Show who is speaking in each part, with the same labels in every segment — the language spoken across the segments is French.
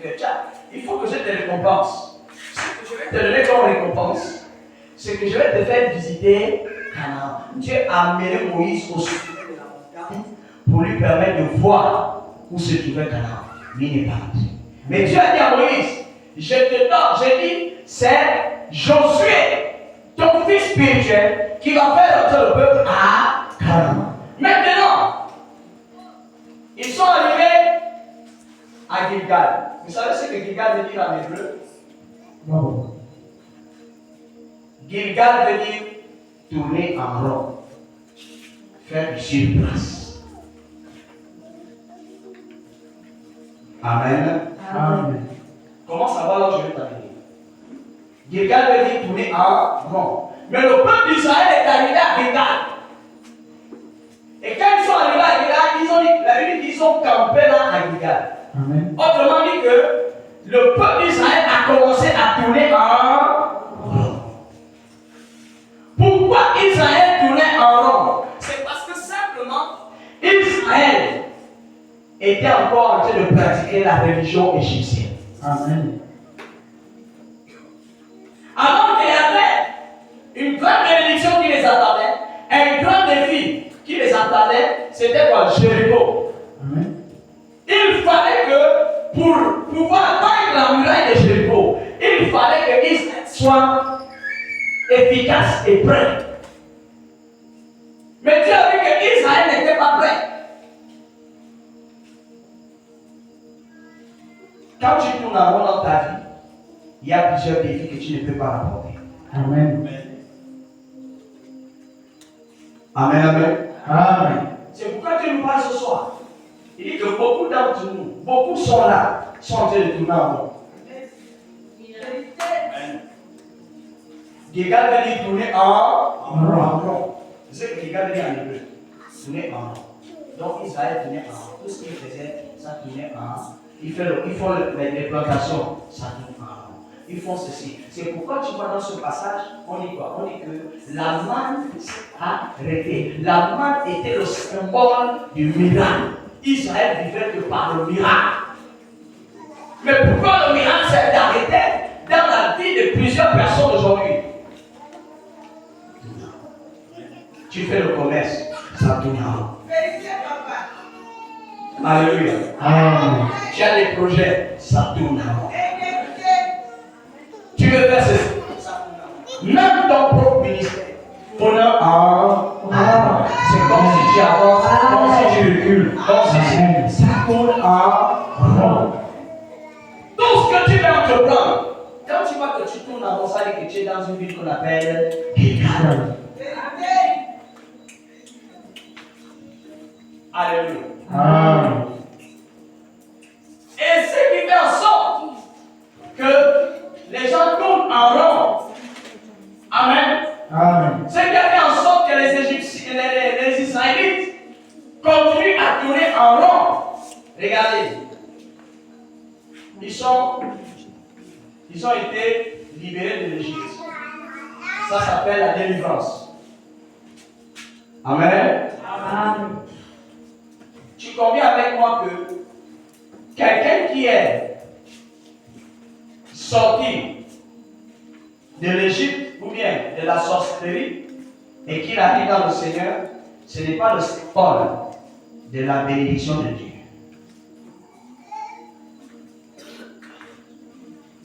Speaker 1: que tiens, il faut que je te récompense. Ce que je vais te donner comme récompense, c'est que je vais te faire visiter Canaan. Dieu a amené Moïse au sommet de la montagne pour lui permettre de voir où se trouvait Canaan. Lui n'est pas rentré. Mais Dieu a dit à Moïse, je te donne, je dis, c'est Josué, ton fils spirituel, qui va faire entrer le peuple à Canaan. Maintenant, ils sont arrivés à Gilgal. Vous savez ce que Gilgal veut dire en hébreu?
Speaker 2: Non.
Speaker 1: Gilgal veut dire tourner en rond, faire du surplace. Amen.
Speaker 2: Amen.
Speaker 1: Comment ça va là, je vais t'arriver? Gilgal veut dire tourner en rond. Mais le peuple d'Israël est arrivé à Gilgal. Et quand ils sont arrivés à Gilgal, la Bible dit qu'ils ont campé là à Gilgal.
Speaker 2: Amen.
Speaker 1: Autrement dit que le peuple d'Israël a commencé à tourner en rond. Pourquoi Israël tournait en rond? C'est parce que simplement Israël était encore en train de pratiquer la religion égyptienne.
Speaker 2: Amen.
Speaker 1: Alors qu'il y avait une grande bénédiction qui les attendait, un grand défi qui les attendait, c'était quoi? Jéricho.
Speaker 2: Amen.
Speaker 1: Il fallait que pour pouvoir vaincre la muraille de Jéricho, il fallait que Israël soit efficace et prêt. Mais Dieu a vu que Israël n'était pas prêt. Quand tu tournes en rond dans ta vie, il y a plusieurs défis que tu ne peux pas rapporter.
Speaker 2: Amen.
Speaker 1: Amen, amen.
Speaker 2: Amen.
Speaker 1: C'est pourquoi Dieu nous parle ce soir. Il dit que beaucoup d'entre nous, beaucoup sont là, sont en train de tourner en rond. Gilgal veut dire tourner en rond. Vous savez que Gilgal veut dire en hébreu, tourner en rond. Donc Israël tournait en rond. Tout ce qu'il faisait, ça tournait en rond. Ils font les plantations, ça tourne en rond. Ils font ceci. C'est pourquoi tu vois dans ce passage, on dit quoi? On dit que la manne a arrêté. La manne était le symbole du miracle. Israël vivait que par le miracle. Mais pourquoi le miracle s'est arrêté dans la vie de plusieurs personnes aujourd'hui? Tu fais le commerce, ça tourne en rond. Alléluia.
Speaker 2: Amen.
Speaker 1: Tu as des projets, ça tourne en rond. Tu veux faire ceci, ça tourne en rond. Même ton propre ministère tourne en rond. C'est comme si tu avances, comme si tu recules, comme si ça tourne en rond. Tout ce que tu veux entreprendre, quand tu vois que tu tournes en rond, ça veut dire que tu es dans une ville qu'on appelle Gilgal. Alléluia.
Speaker 2: Amen.
Speaker 1: Et ce qui fait en sorte que les gens tournent en rond. Amen.
Speaker 2: Amen.
Speaker 1: Ce qui a fait en sorte que les Égyptiens, les Israélites continuent à tourner en rond. Regardez. Ils ont été libérés de l'Égypte. Ça s'appelle la délivrance. Amen.
Speaker 2: Amen.
Speaker 1: Tu conviens avec moi que quelqu'un qui est sorti de l'Égypte ou bien de la sorcellerie et qui arrive dans le Seigneur, ce n'est pas le symbole de la bénédiction de Dieu.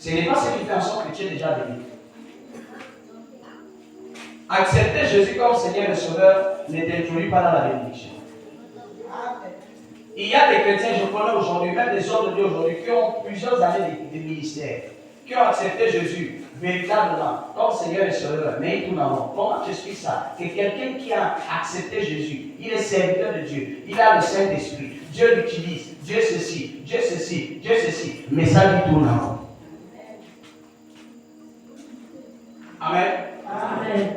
Speaker 1: Ce n'est pas ce qui fait en sorte que tu es déjà béni. Accepter Jésus comme Seigneur et Sauveur ne t'introduit pas dans la bénédiction. Il y a des chrétiens, je connais aujourd'hui, même des hommes de Dieu aujourd'hui, qui ont plusieurs années de ministère, qui ont accepté Jésus véritablement comme Seigneur et Sauveur, mais ils tournent en rond. Comment tu expliques ça? Que quelqu'un qui a accepté Jésus, il est serviteur de Dieu, il a le Saint-Esprit, Dieu l'utilise, Dieu ceci, Dieu ceci, Dieu ceci, mais ça lui tourne en rond. Amen.
Speaker 2: Amen.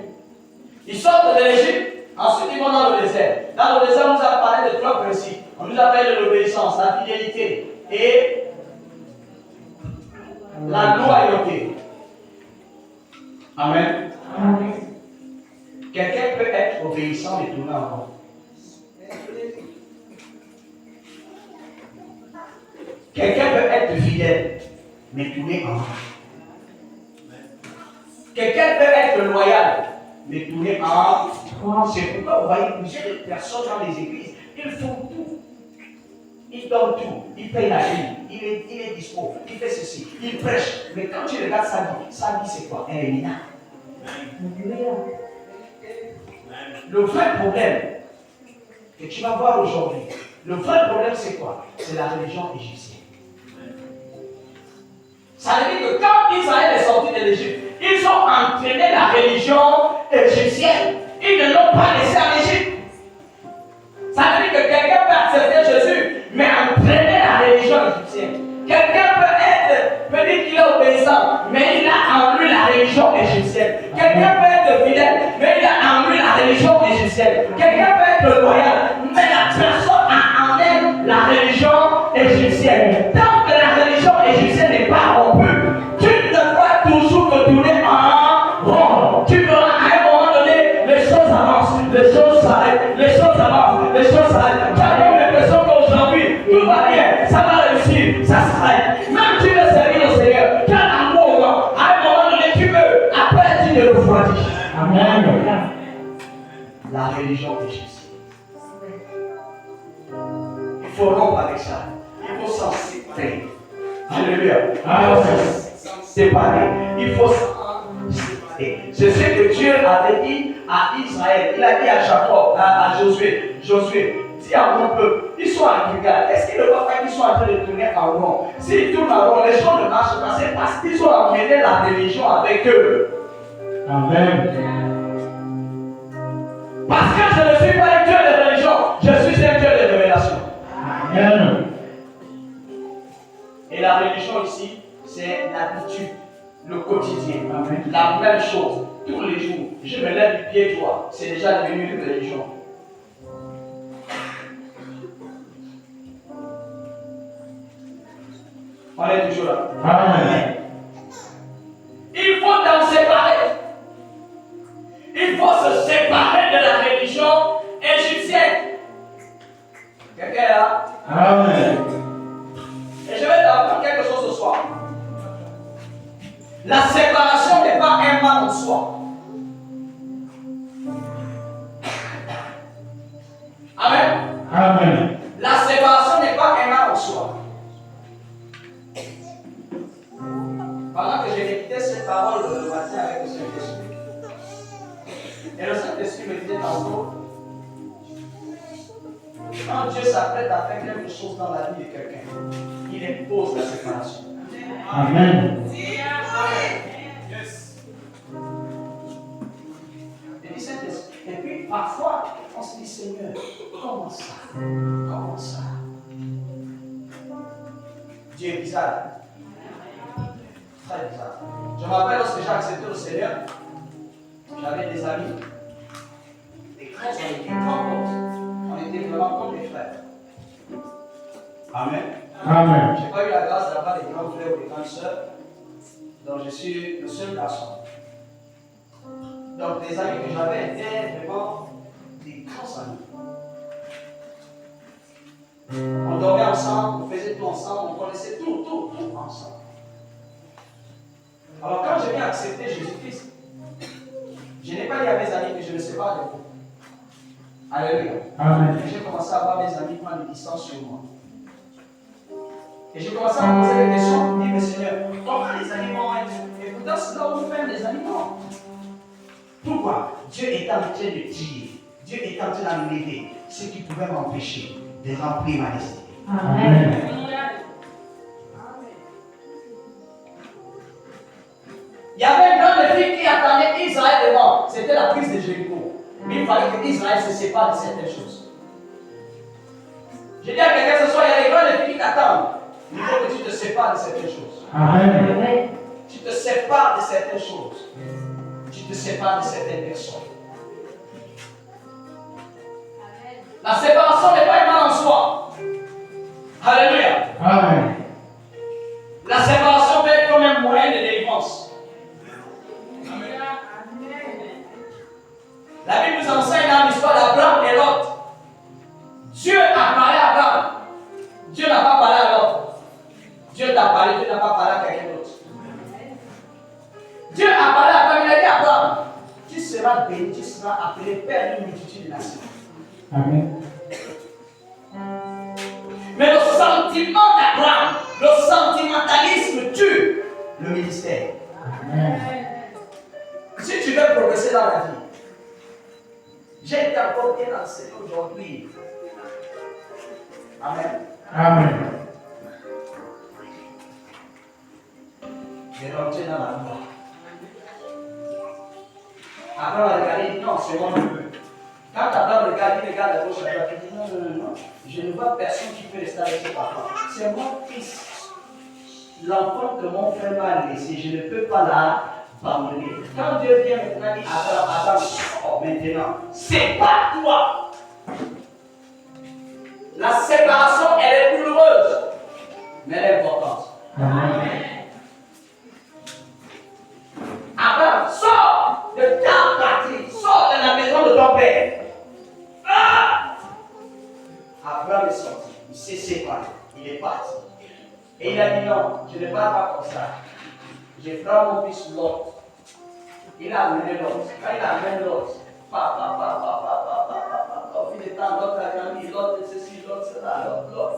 Speaker 1: Ils sortent de l'Égypte, ensuite ils vont dans le désert. Dans le désert, on nous a parlé de trois principes. On nous a parlé de l'obéissance, la fidélité et la loyauté. Amen.
Speaker 2: Amen.
Speaker 1: Quelqu'un peut être obéissant et tourner en rond. Quelqu'un peut être fidèle égyptienne, mais tourner en mal. Quelqu'un peut être loyal, mais tourner en. C'est pourquoi vous voyez plusieurs personnes dans les églises, ils font tout. Ils donnent tout, ils payent la vie, il est dispo, il fait ceci, il prêche. Mais quand tu regardes sa vie c'est quoi? Elle est minable. Le vrai problème que tu vas voir aujourd'hui, le vrai problème c'est quoi? C'est la religion égyptienne. Ça veut dire que quand Israël est sorti de l'Égypte, ils ont entraîné la religion égyptienne. Ils ne l'ont pas laissé en Égypte. Ça veut dire que quelqu'un peut accepter Jésus, mais entraîner la religion égyptienne. Quelqu'un peut dire qu'il est obéissant, mais il a en lui la religion égyptienne. Quelqu'un peut être fidèle, mais il a en lui la religion égyptienne. Quelqu'un peut être loyal, mais la personne a en elle la religion égyptienne. Tant que la religion égyptienne n'est pas rompue, tu ne dois toujours te tourner en rond. Tu verras à un moment donné, les choses avancent, les choses s'arrêtent, les choses avancent, les choses s'arrêtent. Tu as l'impression qu'aujourd'hui, tout va bien, ça va réussir, ça s'arrête. Même tu veux servir le Seigneur, tu as l'amour, à un moment donné, tu veux, après tu te refroidis. Amen. La religion égyptienne. Il faut rompre avec ça. Il faut s'en séparer. Alléluia. Il faut s'en séparer. Il faut s'en séparer. C'est ce que Dieu avait dit à Israël. Il a dit à Jacob, à Josué. Josué, dis à mon peuple, ils sont à Gilgal. Est-ce qu'ils ne voient pas qu'ils sont en train de tourner en rond? S'ils tournent en rond, les choses ne marchent pas. C'est parce qu'ils ont amené la religion avec eux.
Speaker 2: Amen.
Speaker 1: Parce que je ne suis pas un Dieu de religion, je suis un Dieu de révélation.
Speaker 2: Amen.
Speaker 1: Et la religion ici, c'est l'habitude, le quotidien. Amen. La même chose, tous les jours. Je me lève du pied droit, c'est déjà devenu une religion. On est toujours là.
Speaker 2: Amen.
Speaker 1: Il faut s'en séparer. Il faut se séparer de la religion égyptienne. Quelqu'un est là?
Speaker 2: Amen.
Speaker 1: Et je vais t'apprendre quelque chose ce soir. La séparation n'est pas un mal en soi. Amen.
Speaker 2: Amen.
Speaker 1: La séparation n'est pas un mal en soi. Pendant que j'ai médité cette parole le matin avec le Saint-Esprit, et le Saint-Esprit me disait tantôt, quand Dieu s'apprête à faire quelque chose dans la vie de quelqu'un, il impose la séparation.
Speaker 2: Amen.
Speaker 1: Et puis parfois, on se dit, Seigneur, comment ça? Comment ça? Dieu est bizarre. Très bizarre. Je me rappelle lorsque j'ai accepté le Seigneur, j'avais des amis, des grands amis, des grands potes. On était vraiment comme des frères. Amen.
Speaker 2: Amen.
Speaker 1: Je n'ai pas eu la grâce d'avoir des grands frères ou des grandes sœurs, donc je suis le seul garçon. Donc les amis que j'avais étaient vraiment des grands amis. On dormait ensemble, on faisait tout ensemble, on connaissait tout ensemble. Alors quand j'ai bien accepté Jésus-Christ, je n'ai pas dit à mes amis que je ne sais pas de vous. Alléluia.
Speaker 2: Amen.
Speaker 1: Et j'ai commencé à voir mes amis prendre des distances sur moi. Et j'ai commencé à me poser des questions pour dire, mais Seigneur, comment les animaux être? Et pourtant, c'est là où vous faites des animaux. Pourquoi? Dieu est en train de dire, Dieu est en train d'enlever ce qui pouvait m'empêcher de remplir ma destinée.
Speaker 2: Amen.
Speaker 1: Il y avait une grande fille qui attendait Israël devant. C'était la prise de Jéricho. Mais il fallait que Israël se sépare de certaines choses. Je dis à quelqu'un ce soir, il y a des grandes filles qui t'attendent. Il faut que tu te sépares de certaines choses.
Speaker 2: Amen.
Speaker 1: Tu te sépares de certaines choses. Tu te sépares de certaines personnes. La séparation n'est pas un mal en soi. Alléluia.
Speaker 2: Amen.
Speaker 1: La séparation peut être comme un moyen de délivrance. La Bible nous enseigne dans l'histoire d'Abraham et Lot. Dieu a parlé à Abraham. Dieu n'a pas parlé à Lot. Dieu t'a parlé, Dieu pas parlé à quelqu'un d'autre. Dieu a parlé à Abraham, il a dit à Abraham, tu seras béni, tu seras appelé père d'une multitude de nations.
Speaker 2: Amen.
Speaker 1: Mais le sentiment d'Abraham, le sentimentalisme tue le ministère.
Speaker 2: Amen.
Speaker 1: Si tu veux progresser dans la vie, j'ai été encore bien enseigné aujourd'hui. Amen.
Speaker 2: Amen.
Speaker 1: J'ai rentré dans la voie. Abraham a regardé, il dit non, c'est moi qui veux. Quand Abraham regarde, il regarde à gauche, à droite, il dit non, non, non, non, je ne vois personne qui peut rester avec son papa. C'est mon fils. L'enfant que mon frère m'a laissé, je ne peux pas l'abandonner. Quand Dieu vient maintenant, il dit Abraham, sors maintenant. C'est pas toi. La séparation, elle est douloureuse, mais elle est importante.
Speaker 2: Amen.
Speaker 1: Abraham, sors de ta patrie, sors de la maison de ton père. Ah! Abraham est sorti, il s'est séparé, il est parti. Et il a dit non, je ne pars pas comme ça. Je prends mon fils Lot. Il a amené Lot. Quand il a amené Lot, au fil du temps, Lot a grandi, Lot ceci, Lot cela, Lot.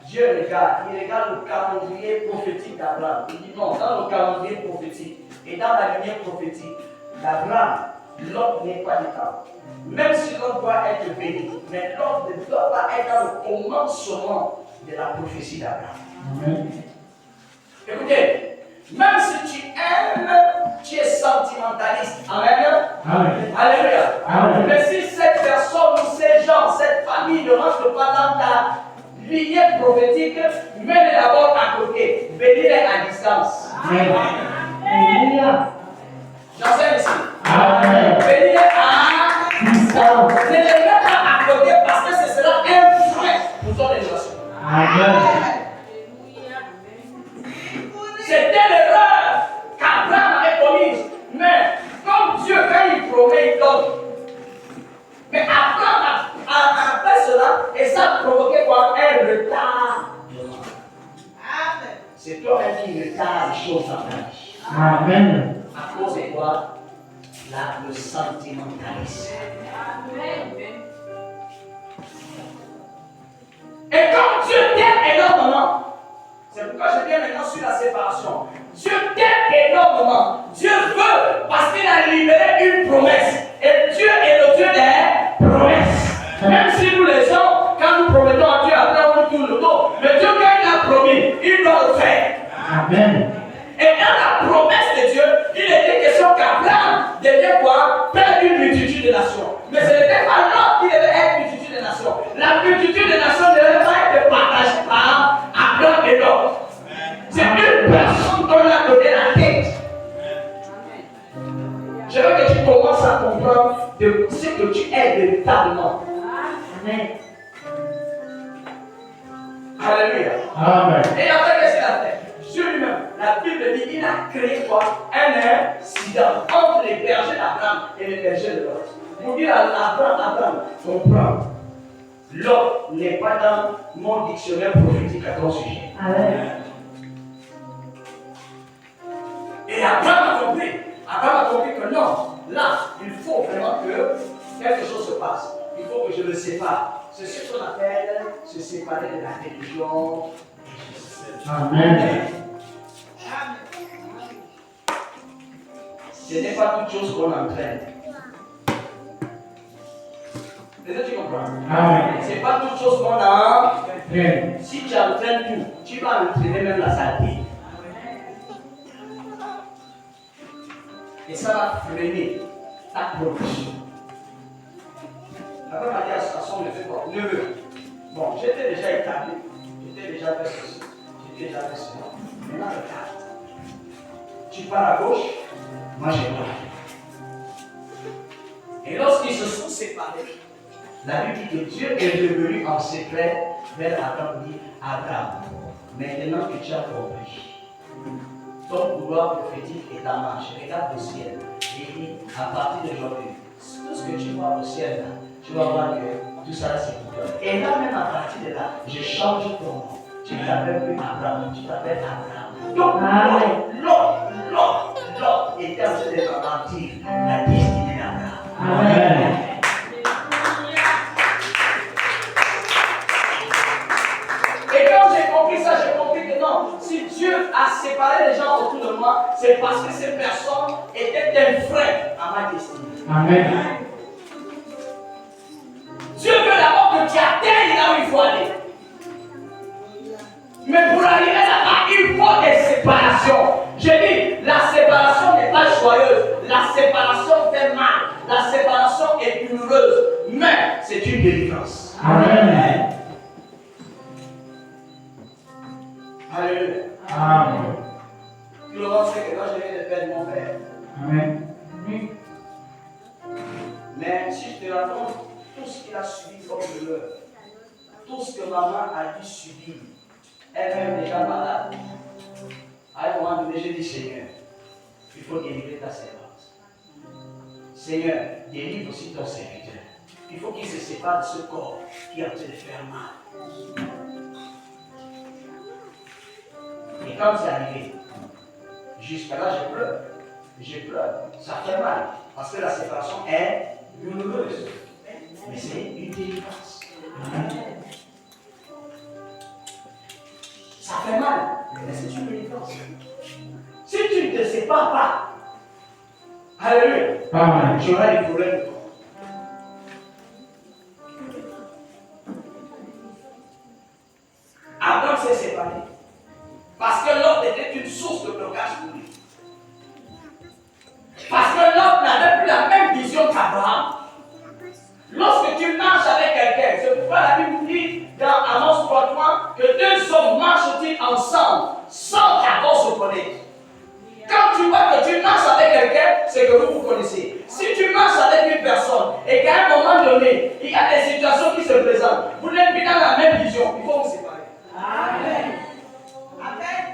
Speaker 1: Dieu regarde, il regarde le calendrier prophétique d'Abraham. Il dit non, dans le calendrier prophétique et dans la lignée prophétique d'Abraham, Lot n'est pas du temps. Même si Lot doit être béni, mais Lot ne doit pas être dans le commencement de la prophétie d'Abraham.
Speaker 2: Amen.
Speaker 1: Écoutez, même si tu aimes, tu es sentimentaliste. Amen.
Speaker 2: Amen.
Speaker 1: Alléluia.
Speaker 2: Amen.
Speaker 1: Mais si cette personne ou ces gens, cette famille ne rentre pas dans ta lignée prophétique, mets-les d'abord à côté, bénis-les à distance.
Speaker 2: Amen.
Speaker 3: Alléluia.
Speaker 1: J'enseigne ici.
Speaker 2: Amen.
Speaker 1: Bénis-les à
Speaker 2: Distance.
Speaker 1: ne les mets pas à côté parce que ce sera un frein pour ton élévation.
Speaker 2: Amen.
Speaker 1: C'était l'erreur qu'Abraham avait commise. Mais comme Dieu, quand il promet, il donne. Mais Abraham a fait cela et ça a provoqué quoi? Un retard. C'est toi-même qui retarde les choses dans ta vie.
Speaker 2: Amen.
Speaker 1: À cause de quoi? Le sentimentalisme. Et comme Dieu t'aime énormément, c'est pourquoi je viens maintenant sur la séparation. Dieu t'aime énormément. Dieu veut parce qu'il a libéré une promesse. Et Dieu est le Dieu des promesses. Même si nous les gens, quand nous promettons à Dieu, après on nous tourne le dos. Mais Dieu, quand il a promis, il doit le faire.
Speaker 2: Amen.
Speaker 1: Et dans la promesse de Dieu, il était question qu'Abraham devient quoi? Père d'une multitude de nations. Mais ce n'était pas l'autre qui devait être multitude de nations. La multitude de nations ne devait pas être partagée par Abraham et l'autre. C'est une personne qu'on a donné la tête. Je veux que tu commences à comprendre de ce que tu es véritablement.
Speaker 3: Amen.
Speaker 1: Alléluia.
Speaker 2: Amen.
Speaker 1: Et après, qu'est-ce qu'il a fait? Dieu lui-même, la Bible dit, il a créé quoi? Un incident entre les bergers d'Abraham et les bergers de Lot. Pour dire à Abraham, comprends. Lot n'est pas dans mon dictionnaire prophétique à ton sujet.
Speaker 3: Amen.
Speaker 1: Et Abraham a compris. Abraham a compris que non, là, il faut vraiment que quelque chose se passe. Il faut que je me sépare. C'est ce qu'on appelle se séparer de la religion.
Speaker 2: Amen.
Speaker 1: Ce n'est pas toute chose qu'on entraîne. Est-ce que tu comprends?
Speaker 2: Amen.
Speaker 1: Ce n'est pas toute chose qu'on a.
Speaker 2: Amen.
Speaker 1: Si tu entraînes tout, tu vas entraîner même la saleté. Et ça va freiner ta production. Après, m'a dit à son neveu, quoi, neveu. Bon, j'étais déjà établi, j'étais déjà fait ceci, j'étais déjà fait cela. Maintenant, regarde. Tu pars à gauche, moi je pars. Et lorsqu'ils se sont séparés, la Bible dit que Dieu est revenu en secret vers Abraham et dit, Abraham, maintenant que tu as compris, ton pouvoir prophétique est en marche, regarde au ciel. Et il dit, à partir d'aujourd'hui, tout ce que tu vois au ciel là, tu vas voir que tout ça c'est pour toi. Et là même à partir de là, je change ton nom. Tu ne t'appelles plus Abraham, tu t'appelles Abraham. Donc,
Speaker 3: Amen.
Speaker 1: Lot était en train de ralentir la destinée d'Abraham.
Speaker 3: Amen.
Speaker 1: Et quand j'ai compris ça, j'ai compris que non, si Dieu a séparé les gens autour de moi, c'est parce que ces personnes étaient un frein à ma destinée.
Speaker 2: Amen.
Speaker 1: Dieu veut d'abord que tu atteignes là où il faut aller. Mais pour arriver là-bas, il faut des séparations. Je dis, la séparation n'est pas joyeuse. La séparation fait mal. La séparation est douloureuse. Mais c'est une délivrance.
Speaker 2: Amen.
Speaker 1: Alléluia.
Speaker 2: Amen.
Speaker 1: Tout le monde sait que quand je viens de perdre mon père.
Speaker 2: Amen.
Speaker 1: Mais si je te raconte tout ce qu'il a subi comme douleur, tout ce que maman a dû subir, elle-même déjà malade. À un moment donné, j'ai dit, Seigneur, il faut délivrer ta servante. Seigneur, délivre aussi ton serviteur. Il faut qu'il se sépare de ce corps qui est en train de faire mal. Et quand c'est arrivé, jusqu'à là, je pleure. Je pleure. Ça fait mal. Parce que la séparation est douloureuse. Mais c'est une délivrance. Ça fait mal, mais c'est une délivrance. Si tu ne te sépares pas, alléluia,
Speaker 2: Amen.
Speaker 1: tu auras des problèmes. Abraham s'est séparé. Parce que l'autre était une source de blocage pour lui. Parce que l'autre n'avait plus la même vision qu'Abraham. Lorsque tu marches avec quelqu'un, c'est pourquoi la Bible dit dans Amos 3:3 que deux hommes marchent-ils ensemble sans d'abord se connaître. Quand tu vois que tu marches avec quelqu'un, c'est que vous vous connaissez. Si tu marches avec une personne et qu'à un moment donné, il y a des situations qui se présentent, vous n'êtes plus dans la même vision, il faut vous séparer. Amen. Amen.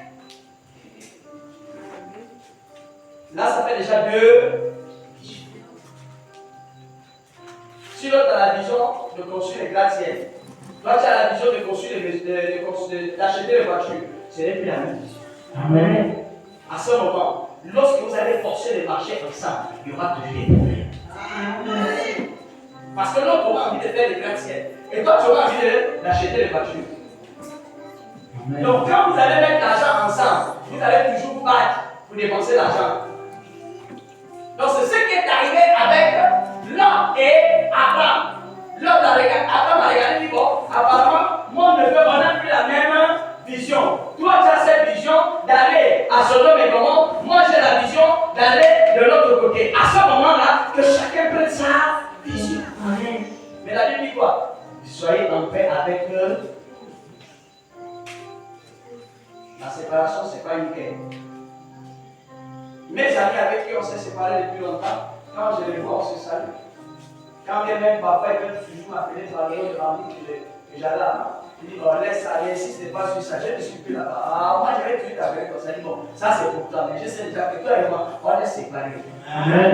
Speaker 1: Là, ça fait déjà deux. Si l'autre a la vision de construire les gratte-ciel, toi tu as la vision de construire d'acheter les voitures, ce n'est plus la même vision.
Speaker 2: Amen.
Speaker 1: À ce moment, lorsque vous allez forcer les marchés ensemble, il y aura toujours des problèmes. Amen. Parce que l'autre aura envie de faire les gratte-ciel et toi tu auras envie d'acheter les voitures. Amen. Donc quand vous allez mettre l'argent ensemble, vous allez toujours vous battre pour dépenser l'argent. Donc c'est ce qui est arrivé avec Lot et Abraham. Abraham a regardé et dit, bon, apparemment, mon neveu, on n'a plus la même vision. Toi, tu as cette vision d'aller à Sodome et Gomorrhe. Moi, j'ai la vision d'aller de l'autre côté. À ce moment-là, que chacun prenne sa vision. Amen. Mais la Bible dit quoi? Soyez en paix avec eux. La séparation, ce n'est pas une guerre. Mes amis avec qui on s'est séparés depuis longtemps, quand je les vois, on se salue. Quand bien même parfois ils peuvent toujours m'appeler par le nom de l'envie que j'allais là-bas, il dit, bon, laisse ça, n'insiste pas sur ça, je ne suis plus là-bas. Ah, moi je vais tout avec toi, ça dit, bon, ça c'est pour toi, mais je sais déjà que toi et moi, on est séparés.
Speaker 2: Amen.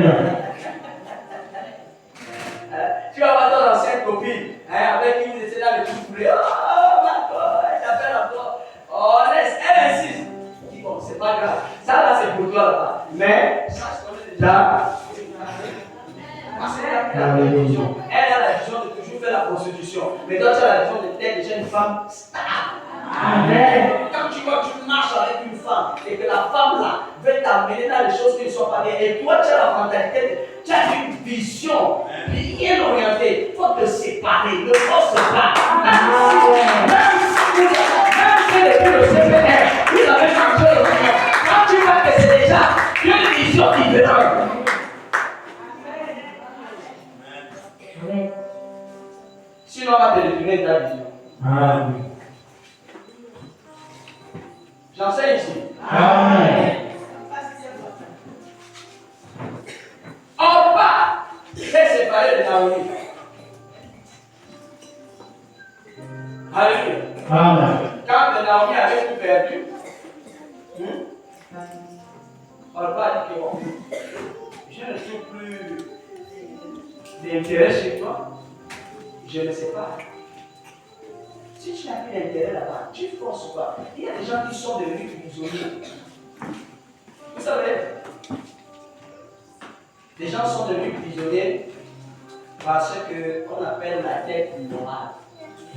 Speaker 1: Tu vas voir ton ancienne copine, avec qui vous étiez dans le tout poulet, oh, ma toi, elle t'appelle encore. Oh, laisse, elle insiste. Je dis, bon, c'est pas grave, ça là c'est pour toi là-bas. Mais, ça je connais déjà. Parce qu'elle a la vision. Elle a la vision de toujours faire la prostitution. Mais toi, tu as la vision d'être déjà une femme stable. Amen. Quand tu vois que tu marches avec une femme et que la femme là veut t'amener dans les choses qui ne sont pas bien, et toi, tu as la mentalité, tu as une vision bien orientée, il faut te séparer, ne force pas. Même si depuis le CPR, vous avez changé l'opinion, quand tu vois que c'est déjà une vision différente. Sinon, on va te détourner ta vision.
Speaker 2: Amen.
Speaker 1: J'enseigne ici.
Speaker 2: Amen.
Speaker 1: Orpa s'est séparé de Naomi. Alléluia.
Speaker 2: Amen.
Speaker 1: Quand Naomi avait tout perdu, Orpa a dit que bon, je ne trouve plus d'intérêt chez toi. Je ne sais pas. Si tu n'as plus d'intérêt là-bas, tu forces pas. Il y a des gens qui sont devenus prisonniers. Vous savez, les gens sont devenus prisonniers parce qu'on appelle la tête morale.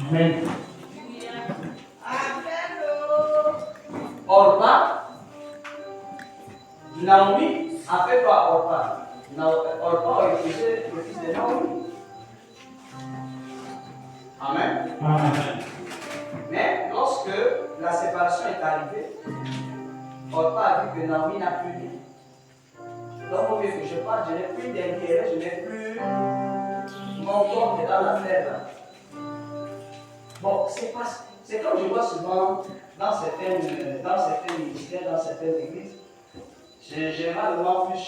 Speaker 2: Amen.
Speaker 1: Orpa, Naomi a fait quoi à Orpa? Orpa a épousé le fils de Naomi. Amen.
Speaker 2: Amen.
Speaker 1: Mais lorsque la séparation est arrivée, Orpa a vu que Naomi n'a plus rien. Donc, au lieu que je parle, je n'ai plus d'intérêt, je n'ai plus mon compte dans l'affaire. Bon, c'est comme je vois souvent dans certains ministères, dans certaines églises, généralement plus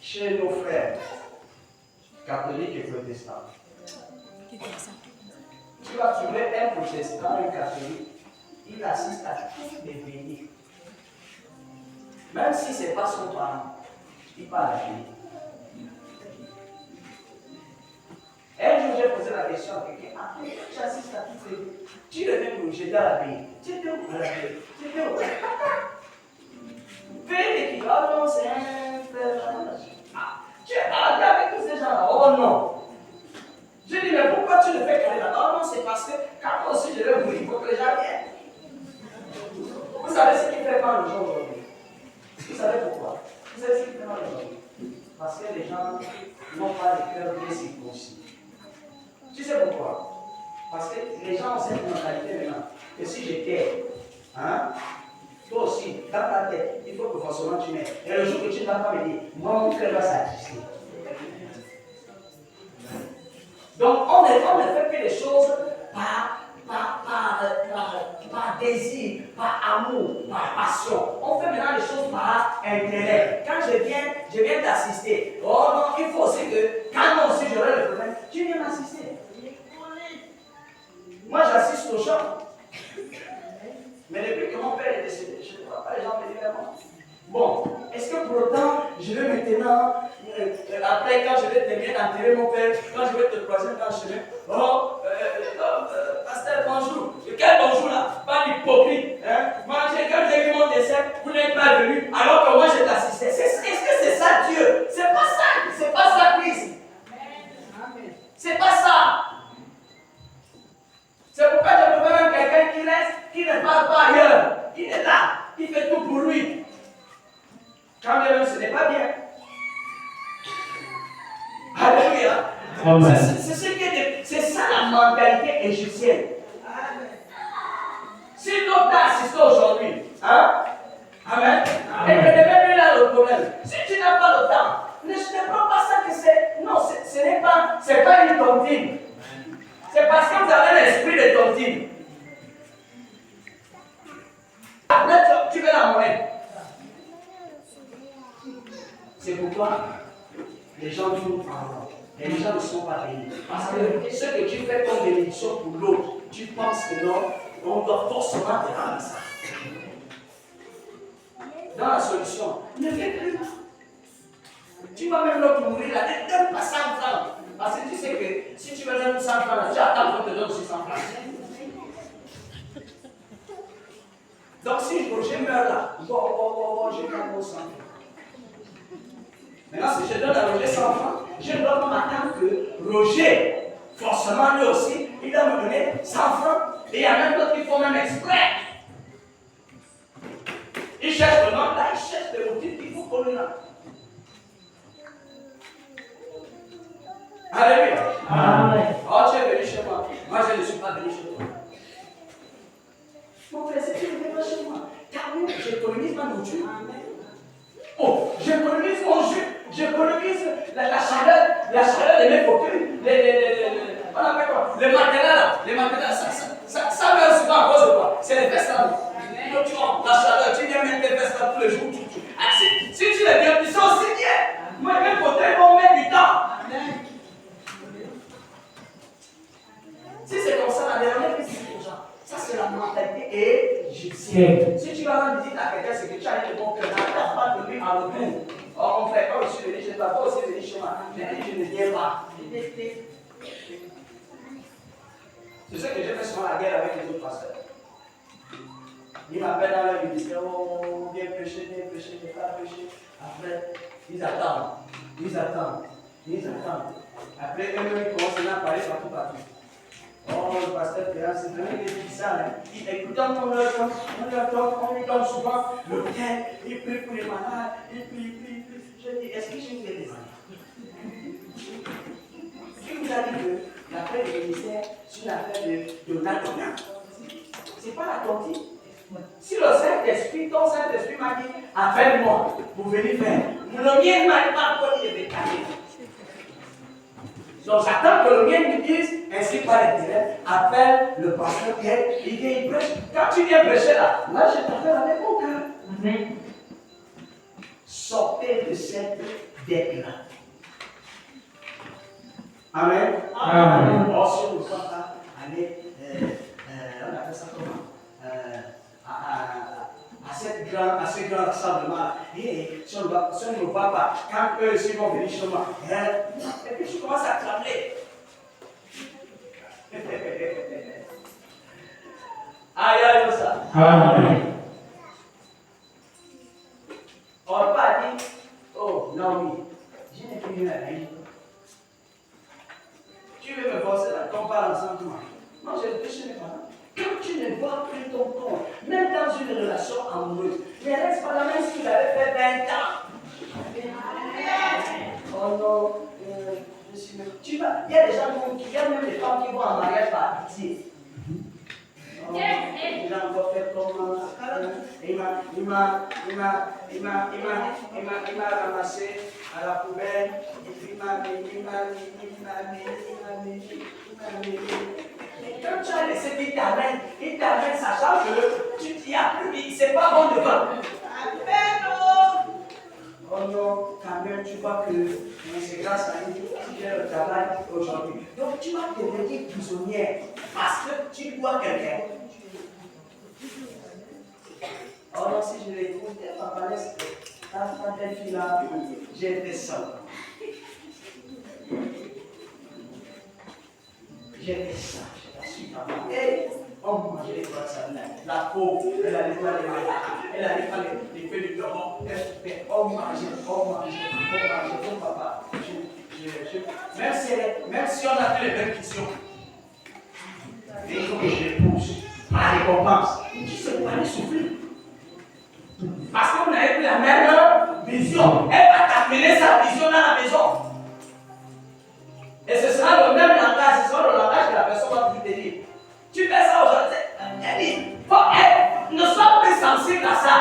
Speaker 1: chez nos frères catholiques et protestants. Tu vas trouver un protestant, un catholique, il assiste à tous les veillées. Même si ce n'est pas son parent, il parle à lui. Un jour, j'ai posé la question à quelqu'un. Ah, tu assistes à toutes les veillées. Tu reviens pour j'étais à la veille. Tu étais où à la veille? Tu étais où? Veille qui va, non, c'est un frère. Ah, tu es baladé avec tous ces gens-là. Oh non. Je dis, mais pourquoi tu ne fais qu'aller là-bas? Non, c'est parce que quand moi aussi je vais mourir, il faut que les gens viennent. Vous savez ce qui fait mal aux gens aujourd'hui? Vous savez pourquoi? Vous savez ce qui fait mal aujourd'hui? Parce que les gens n'ont pas le cœur bien circoncis. Tu sais pourquoi? Parce que les gens ont cette mentalité maintenant que si j'étais, toi aussi, dans ta tête, il faut que forcément tu m'aides. Et le jour que tu ne vas pas me dire, moi mon cœur va s'attiser. Donc on ne fait que les choses par désir, par amour, par passion. On fait maintenant les choses par intérêt. Quand je viens t'assister. Oh non, il faut aussi que, quand moi aussi j'aurai le problème, tu viens m'assister. Moi j'assiste aux gens. Mais depuis que mon père est décédé, je ne vois pas les gens venir vers moi. Bon, est-ce que pour autant, je vais maintenant, après quand je vais terminer d'enterrer mon père, quand je vais te croiser dans le chemin, pasteur, bonjour. Quel bonjour là? Pas d'hypocrite. Moi, quand j'ai vu mon décès, vous n'êtes pas venu, alors que moi je t'assistais. Est-ce que c'est ça Dieu? C'est pas ça Christ. C'est pas ça. C'est pourquoi je peux même quelqu'un qui reste, qui ne parle pas ailleurs. Il est là, il fait tout pour lui. Quand même, ce n'est pas bien. Alléluia. C'est ça la mentalité égyptienne. Si l'autre t'a assisté aujourd'hui, Amen. Et que ne même plus là le problème. Si tu n'as pas le temps, ne prends pas ça que c'est. Non, c'est pas une tontine. C'est parce que vous avez l'esprit de tontine. Après, tu veux la monnaie. C'est pourquoi les gens tournent en rond. Et les gens ne sont pas bénis. Parce que ce que tu fais comme bénédiction pour l'autre, tu penses que non, on doit forcément te rendre ça. Dans la solution, ne fais plus. Tu vas même l'autre mourir là, ne donne pas 100 francs. Parce que tu sais que si tu me donnes 100 francs là, tu attends qu'on te donne aussi 100 francs. Donc si Roger meurt là, j'ai pas mon 100 francs. Maintenant, si je donne à Roger 100 francs, je ne dois pas m'attendre que Roger, forcément lui aussi, il doit me donner 100 francs. Et il y a même d'autres qui font même exprès. Ils cherchent le nom, là, ils cherchent des motifs qu'il faut qu'on lui donne. Alléluia.
Speaker 2: Amen.
Speaker 1: Oh, tu es venu chez moi. Moi, je ne suis pas venu chez toi. Mon frère, c'est que tu ne viens pas chez moi. Car nous, j'économise ma nourriture. Oh, j'économise mon jus. J'économise la chaleur de mes fauteuils. On appelle quoi? Les matelas là. Les matelas, ça meurt souvent à cause de quoi? C'est les fesses là. Tu vois, la chaleur, tu viens mettre tes fesses là tous les jours. Si tu les viens, ils sont aussi bien. Moi, mes fauteuils vont mettre du temps. Si c'est comme ça, la dernière visite aux gens, ça c'est la mentalité égyptienne. Si tu vas rendre visite à quelqu'un, c'est que tu as un bon cœur, tu n'as pas de lui en retour. Or, mon frère, quand je suis venu chez toi, toi aussi venu chez moi, je ne viens pas. C'est ce que j'ai fait souvent la guerre avec les autres pasteurs. Ils m'appellent dans leur ministère, oh, viens prêcher, viens pas prêcher. Après, ils attendent. Après, eux-mêmes, ils commencent à parler partout. Oh, le pasteur Péan, c'est vraiment difficile. Il écoute, on lui donne souvent le bien, il prie pour les malades, il prie. Je dis, est-ce que j'ai fait des malades? Qui vous a dit que l'affaire du ministère, c'est une affaire de Donald? C'est pas la tontine. Si le Saint-Esprit, ton Saint-Esprit m'a dit, appelle-moi, vous venez faire. Le mien ne m'a pas encore dit de décaler. Donc j'attends que le mien me dise, ainsi par l'intérêt, appelle le pasteur Pierre, il vient, il prêche. Quand tu viens prêcher là, je t'appelle avec mon cœur.
Speaker 3: Amen.
Speaker 1: Sortez de cette dette-là. Amen.
Speaker 2: Amen.
Speaker 1: Oh, si on ne doit pas aller, on appelle ça comment? À ce grand rassemblement. Et si on ne me voit pas, quand eux aussi vont venir chez moi, et puis tu commences à trembler. Aïe, ça.
Speaker 2: Amen.
Speaker 1: On n'a pas dit, oh non, oui, je n'ai plus rien à dire. Tu veux me forcer là, qu'on parle ensemble, moi j'ai réfléchi mes parents. Quand tu ne vois plus ton compte, même dans une relation amoureuse, ne reste pas la même si tu l'avais fait 20 ans. Oh non, je suis même. Tu vas, il y a des gens qui, y a même des femmes qui vont en mariage par pitié. Oh, il a encore fait comment? Il m'a ramassé à la poubelle, et puis il m'a mis. Et quand tu as laissé qu'il t'amène, sachant que tu t'y as plus, c'est pas bon devant. Oh non, quand même, tu vois que c'est grâce à lui que j'ai le travail aujourd'hui. Donc tu vas devenir prisonnière parce que tu dois quelqu'un. Oh non, si je l'écoutais, papa, laisse ta belle fille là, j'ai été seul. J'étais sage, je suis papa. Et on mangeait les poissons, la peau, elle n'allait pas les mailles, elle n'allait pas les feuilles de piment. On mangeait, mon papa. Même si on a fait les mêmes questions, et il faut que je les pousse à la récompense. Tu sais, vous allez souffrir. Parce qu'on n'avait plus la même vision. Elle va t'amener sa vision dans la maison. Et ce sera le même langage, ce sera le langage que la personne va te dire. Tu fais ça aujourd'hui, elle dit, ne sois plus sensible à ça.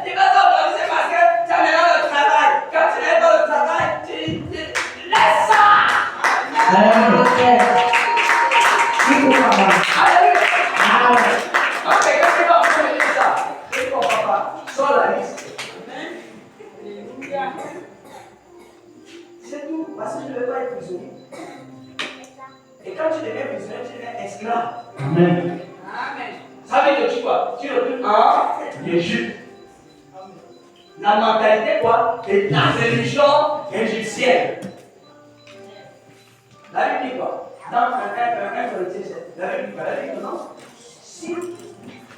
Speaker 1: Tu fais ça aujourd'hui, c'est parce que tu as maintenant le travail. Quand tu n'as pas le travail, tu laisse ça.
Speaker 2: Alléluia.
Speaker 1: Ok, quand tu vas en faire ça, c'est ton papa, sors la liste. C'est tout, parce que je ne veux pas être prisonnier. Et quand tu deviens prisonnier, tu deviens esclave.
Speaker 2: Amen.
Speaker 1: Ça veut dire que tu vois, tu retournes en Égypte. La mentalité quoi? Et la religion égyptienne. La Bible dit quoi? Dans 1 Corinthiens 7, la Bible dit quoi? La Bible dit non. Si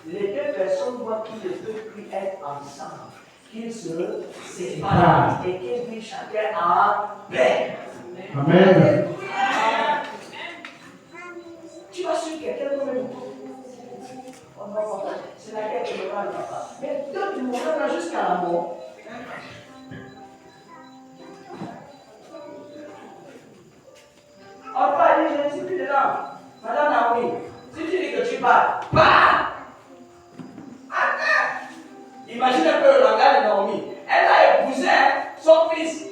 Speaker 1: les deux personnes voient qu'ils ne peuvent plus être ensemble, qu'ils se séparent et qu'ils vivent chacun en paix.
Speaker 2: Amen.
Speaker 1: Tu vas suivre quelqu'un comme un mouton. Oh non, papa, c'est laquelle qui me parle, papa. Mais toi, tu mourras jusqu'à la mort. On va dire, je ne suis plus dedans. Madame Naomi, si tu dis que tu pars, pars! Attends! Imagine un peu le langage de Naomi. Elle a épousé son fils.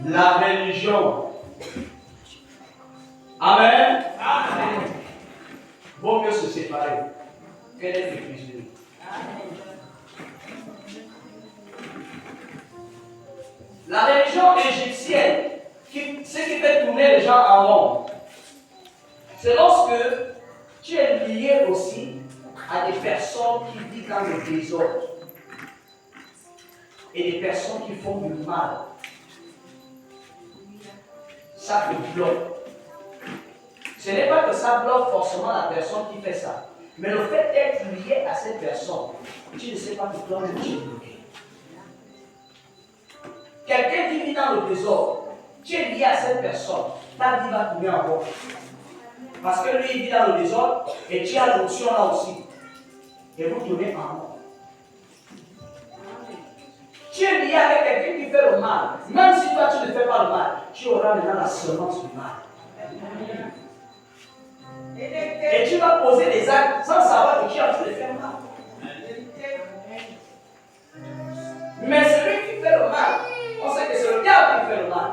Speaker 1: La religion. Amen. Amen. Vaut mieux se séparer que d'être prisonnier. La religion égyptienne, ce qui fait tourner les gens en rond, c'est lorsque tu es lié aussi à des personnes qui vivent dans le désordre et des personnes qui font du mal. ça te bloque. Ce n'est pas que ça bloque forcément la personne qui fait ça, mais le fait d'être lié à cette personne, tu ne sais pas que toi-même tu es bloqué. Quelqu'un qui vit dans le désordre, tu es lié à cette personne, ta vie va tourner en rond. Parce que lui, il vit dans le désordre et tu as l'option là aussi. Et vous tournez en rond. Tu es lié avec quelqu'un qui fait le mal. Même si toi tu ne fais pas le mal, tu auras maintenant la semence du mal. Et tu vas poser des actes sans savoir que tu es en train de faire mal. Mais celui qui fait le mal, on sait que c'est le diable qui fait le mal.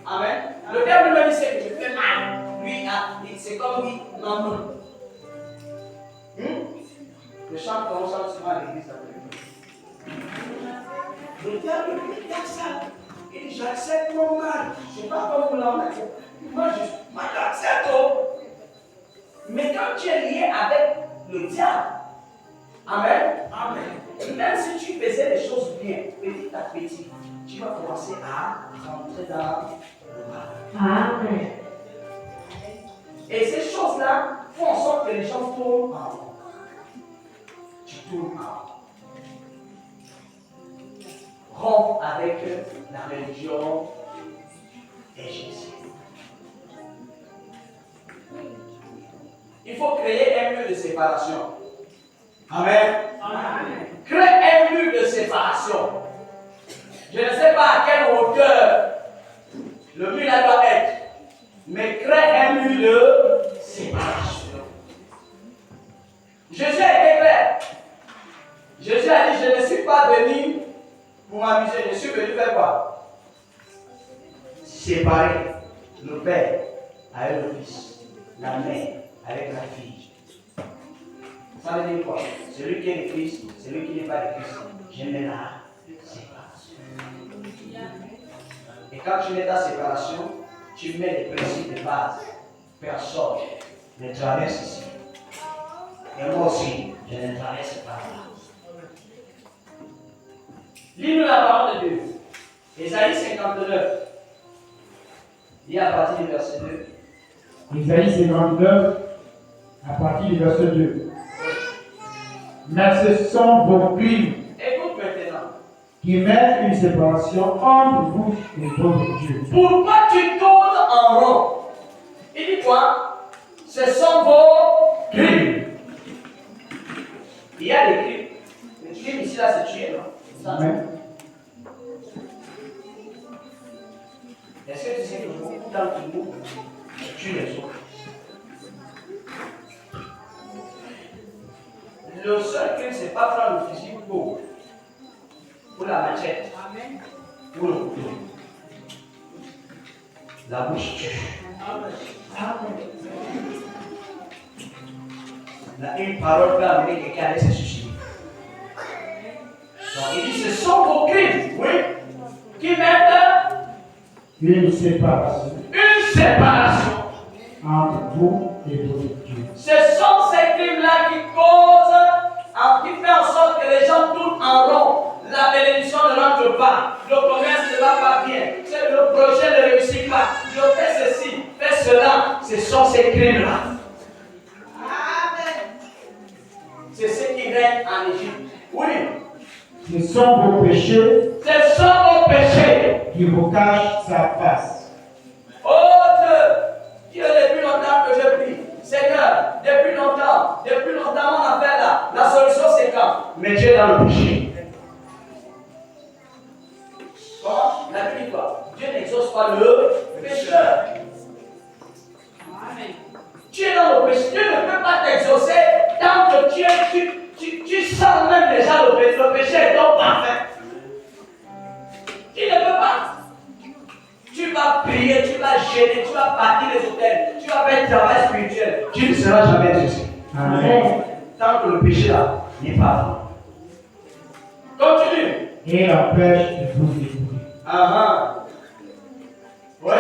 Speaker 1: Amen. Le diable lui-même il sait que je fais mal. Lui, c'est comme lui, non. Le chant qu'on chante souvent à l'église. Le diable lui regarde ça. Il dit j'accepte mon mal. Je ne sais pas comment vous l'avez. Moi j'accepte. Mais quand tu es lié avec le diable, amen. Amen. Même si tu faisais les choses bien, petit à petit, tu vas commencer à rentrer dans le mal.
Speaker 3: Amen.
Speaker 1: Et ces choses-là font en sorte que les gens tournent en rond. Tu tournes en rond. Rompre avec la religion et Jésus. Il faut créer un mur de séparation. Amen. Amen. Crée un mur de séparation. Je ne sais pas à quelle hauteur le mur là doit être, mais crée un mur de séparation. Jésus a été clair. Jésus a dit, je ne suis pas venu pour m'amuser, je suis venu faire quoi? Séparer le Père avec le Fils, la mère avec la fille. Ça veut dire quoi? Celui qui est le Christ, celui qui n'est pas le Christ, je mets la séparation. Et quand tu mets ta séparation, tu mets les principes de base. Personne ne traverse ici. Et moi aussi, je ne traverse pas là. Lis-nous la parole de Dieu. Ésaïe 59. Lis à partir du verset 2.
Speaker 2: Ésaïe 59, à partir du verset 2. Mais ce sont vos crimes
Speaker 1: Écoute maintenant.
Speaker 2: qui mettent une séparation entre vous et votre Dieu.
Speaker 1: Pourquoi tu tournes en rond? Il dit quoi? Ce sont vos crimes. Il y a des crimes. Le crime ici, là, c'est tuer, non?
Speaker 2: Amen.
Speaker 1: Est-ce que tu sais que beaucoup d'entre nous tuent les autres? Le seul crime, c'est pas prendre le fusil pour la machette, pour le couteau. La bouche tue. Là, une parole peut amener quelqu'un à aller se suicider. Donc il dit, ce sont vos crimes, oui, qui mettent
Speaker 2: Une séparation
Speaker 1: une séparation.
Speaker 2: entre vous et votre Dieu.
Speaker 1: Ce sont ces crimes-là qui causent, qui fait en sorte que les gens tournent en rond. La bénédiction ne rentre pas, le commerce ne va pas bien, le projet ne réussit pas, je fais ceci, fais cela. Ce sont ces crimes-là. C'est ce qui règne en Égypte. Oui.
Speaker 2: Ce sont vos péchés
Speaker 1: Ce sont vos péchés.
Speaker 2: qui vous cachent sa face.
Speaker 1: Oh Dieu, depuis longtemps que je prie. Seigneur, depuis longtemps, mon affaire là, la solution c'est quand? Mais Dieu est dans le péché. Comment? La Bible dit quoi? Dieu n'exauce pas le pécheur. Tu es dans le péché. Dieu ne peut pas t'exaucer tant que tu sens même déjà le péché. Le péché est donc parfait. Tu ne peux pas. Tu vas prier, tu vas gêner, tu vas bâtir les hôtels, tu vas faire un travail spirituel. Tu ne seras jamais exaucé.
Speaker 2: Amen.
Speaker 1: Tant que le péché là n'est pas là. Continue.
Speaker 2: Et empêche de vous écouter.
Speaker 1: Oui.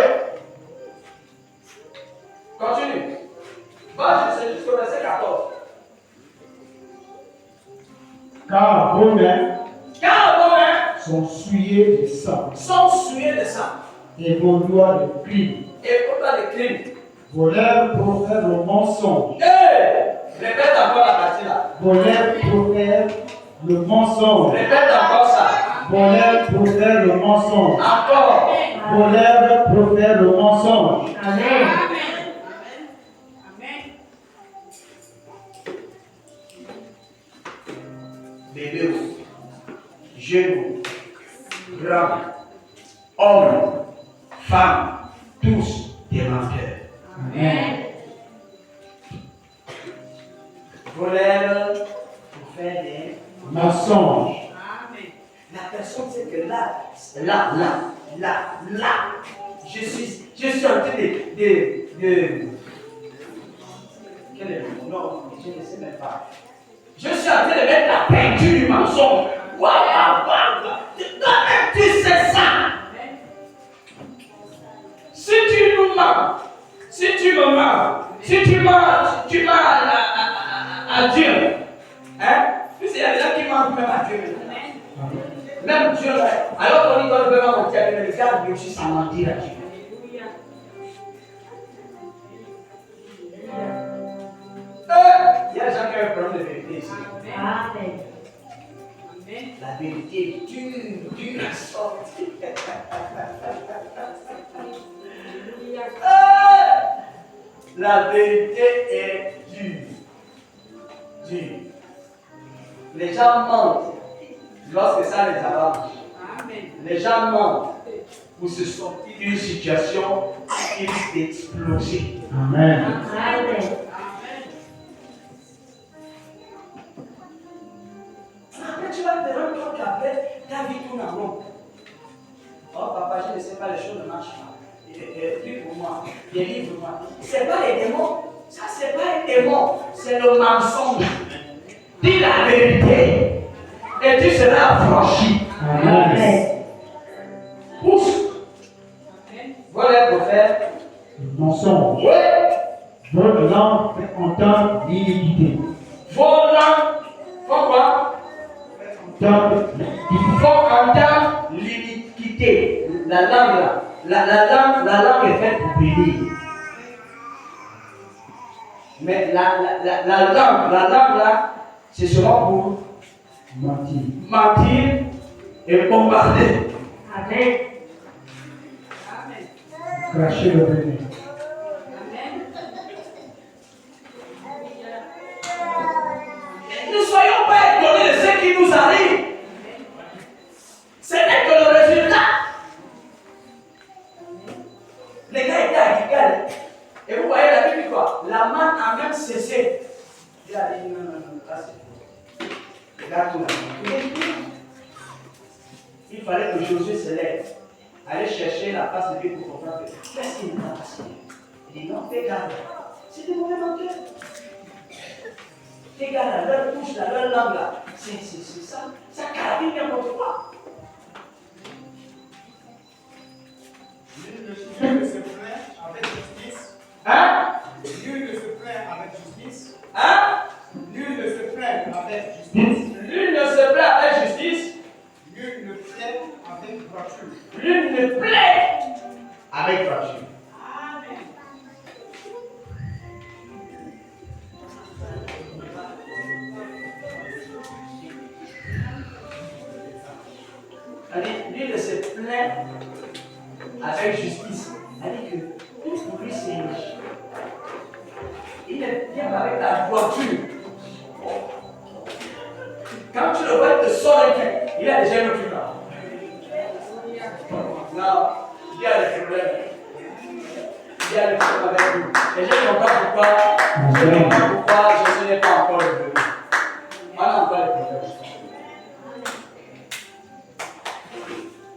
Speaker 1: Continue. Va jusqu'au verset 14.
Speaker 2: Car vos mains
Speaker 1: Car vos mains
Speaker 2: sont souillées de sang
Speaker 1: sont souillées de sang.
Speaker 2: et vos doigts de crime
Speaker 1: Écoute-moi les crimes.
Speaker 2: Vos lèvres profèrent le mensonge.
Speaker 1: Répète encore la partie là.
Speaker 2: Vos lèvres profèrent le mensonge.
Speaker 1: Répète encore ça.
Speaker 2: Vos lèvres profèrent le mensonge.
Speaker 1: Encore.
Speaker 2: Vos lèvres profèrent le mensonge.
Speaker 3: Amen.
Speaker 1: Bébé, jeune, grand, homme, femme, tous des menteurs.
Speaker 3: Amen.
Speaker 1: Vos lèvres pour faire des
Speaker 2: Mensonge.
Speaker 1: La personne sait que là, je suis en train de quel est le nom? Non, je ne sais même pas. Je suis en train de mettre la peinture du mensonge. Waouh. Tu sais ça. Si tu nous mens, si tu me mens, si tu mens à Dieu. Hein? Puisqu'il y a des gens qui mentent même à Dieu. Même Dieu, alors qu'on dit qu'on ne peut pas mentir à Dieu, mais le gars lui aussi sans mentir à Dieu. Il y a des gens qui ont un problème de vérité ici.
Speaker 3: Amen.
Speaker 1: La vérité est dure à sortir. La vérité est dure. Les gens mentent lorsque ça les arrange. Les gens mentent pour se sortir d'une situation qui risque d'exploser.
Speaker 2: Amen.
Speaker 3: Amen.
Speaker 1: Après, tu vas te rendre compte qu'après, ta vie tourne en rond. Oh, papa, je ne sais pas, les choses ne marchent pas. Livre-moi, délivre-moi. C'est pas les démons. Ça, c'est pas les démons. C'est le mensonge. Dis la vérité. Et tu seras affranchi.
Speaker 2: Amen.
Speaker 1: Pousse. Voilà pour faire.
Speaker 2: Le mensonge.
Speaker 1: Oui.
Speaker 2: Votre langue fait entendre l'iniquité.
Speaker 1: Vos langues font quoi?
Speaker 2: Entendre
Speaker 1: Il
Speaker 2: l'iniquité.
Speaker 1: faut entendre l'iniquité. La langue là. La langue est faite pour bénir. Mais la langue là, c'est seulement pour
Speaker 2: Mentir.
Speaker 1: mentir et bombarder.
Speaker 3: Amen.
Speaker 2: Cracher le venin.
Speaker 1: Ne soyons pas étonnés de ce qui nous arrive. Ce n'est que le résultat. Les gars étaient à Gigal. Et vous voyez la Bible quoi? La manne a même cessé. Il a dit non, là c'est faux. Regarde tout là. Il fallait que Josué se lève, aller chercher la face de Dieu pour comprendre que qu'est-ce qui n'est pas passé. Il dit non, fais garde. C'est des mauvais menteurs. Fais garde à leur bouche, à leur langue là. C'est ça. Ça carabine n'importe quoi.
Speaker 4: Nul ne se plaint avec justice.
Speaker 1: Hein?
Speaker 4: Nul ne se plaint avec justice.
Speaker 1: Hein?
Speaker 4: Nul ne se plaint avec justice.
Speaker 1: L'une ne se plaît avec justice.
Speaker 4: Nul ne plaît avec droiture.
Speaker 1: L'une ne plaît avec droiture. Lui ne se plaint avec justice. C'est-à-dire que pour lui c'est riche. Il est bien avec la voiture. Quand tu le vois, il te sort un truc. Il a déjà un truc là. Non, il y a des problèmes. Il y a des problèmes avec lui. Et je ne comprends pas pourquoi. Je ne comprends pas pourquoi je ne sais pas encore le problème. On a encore les problèmes.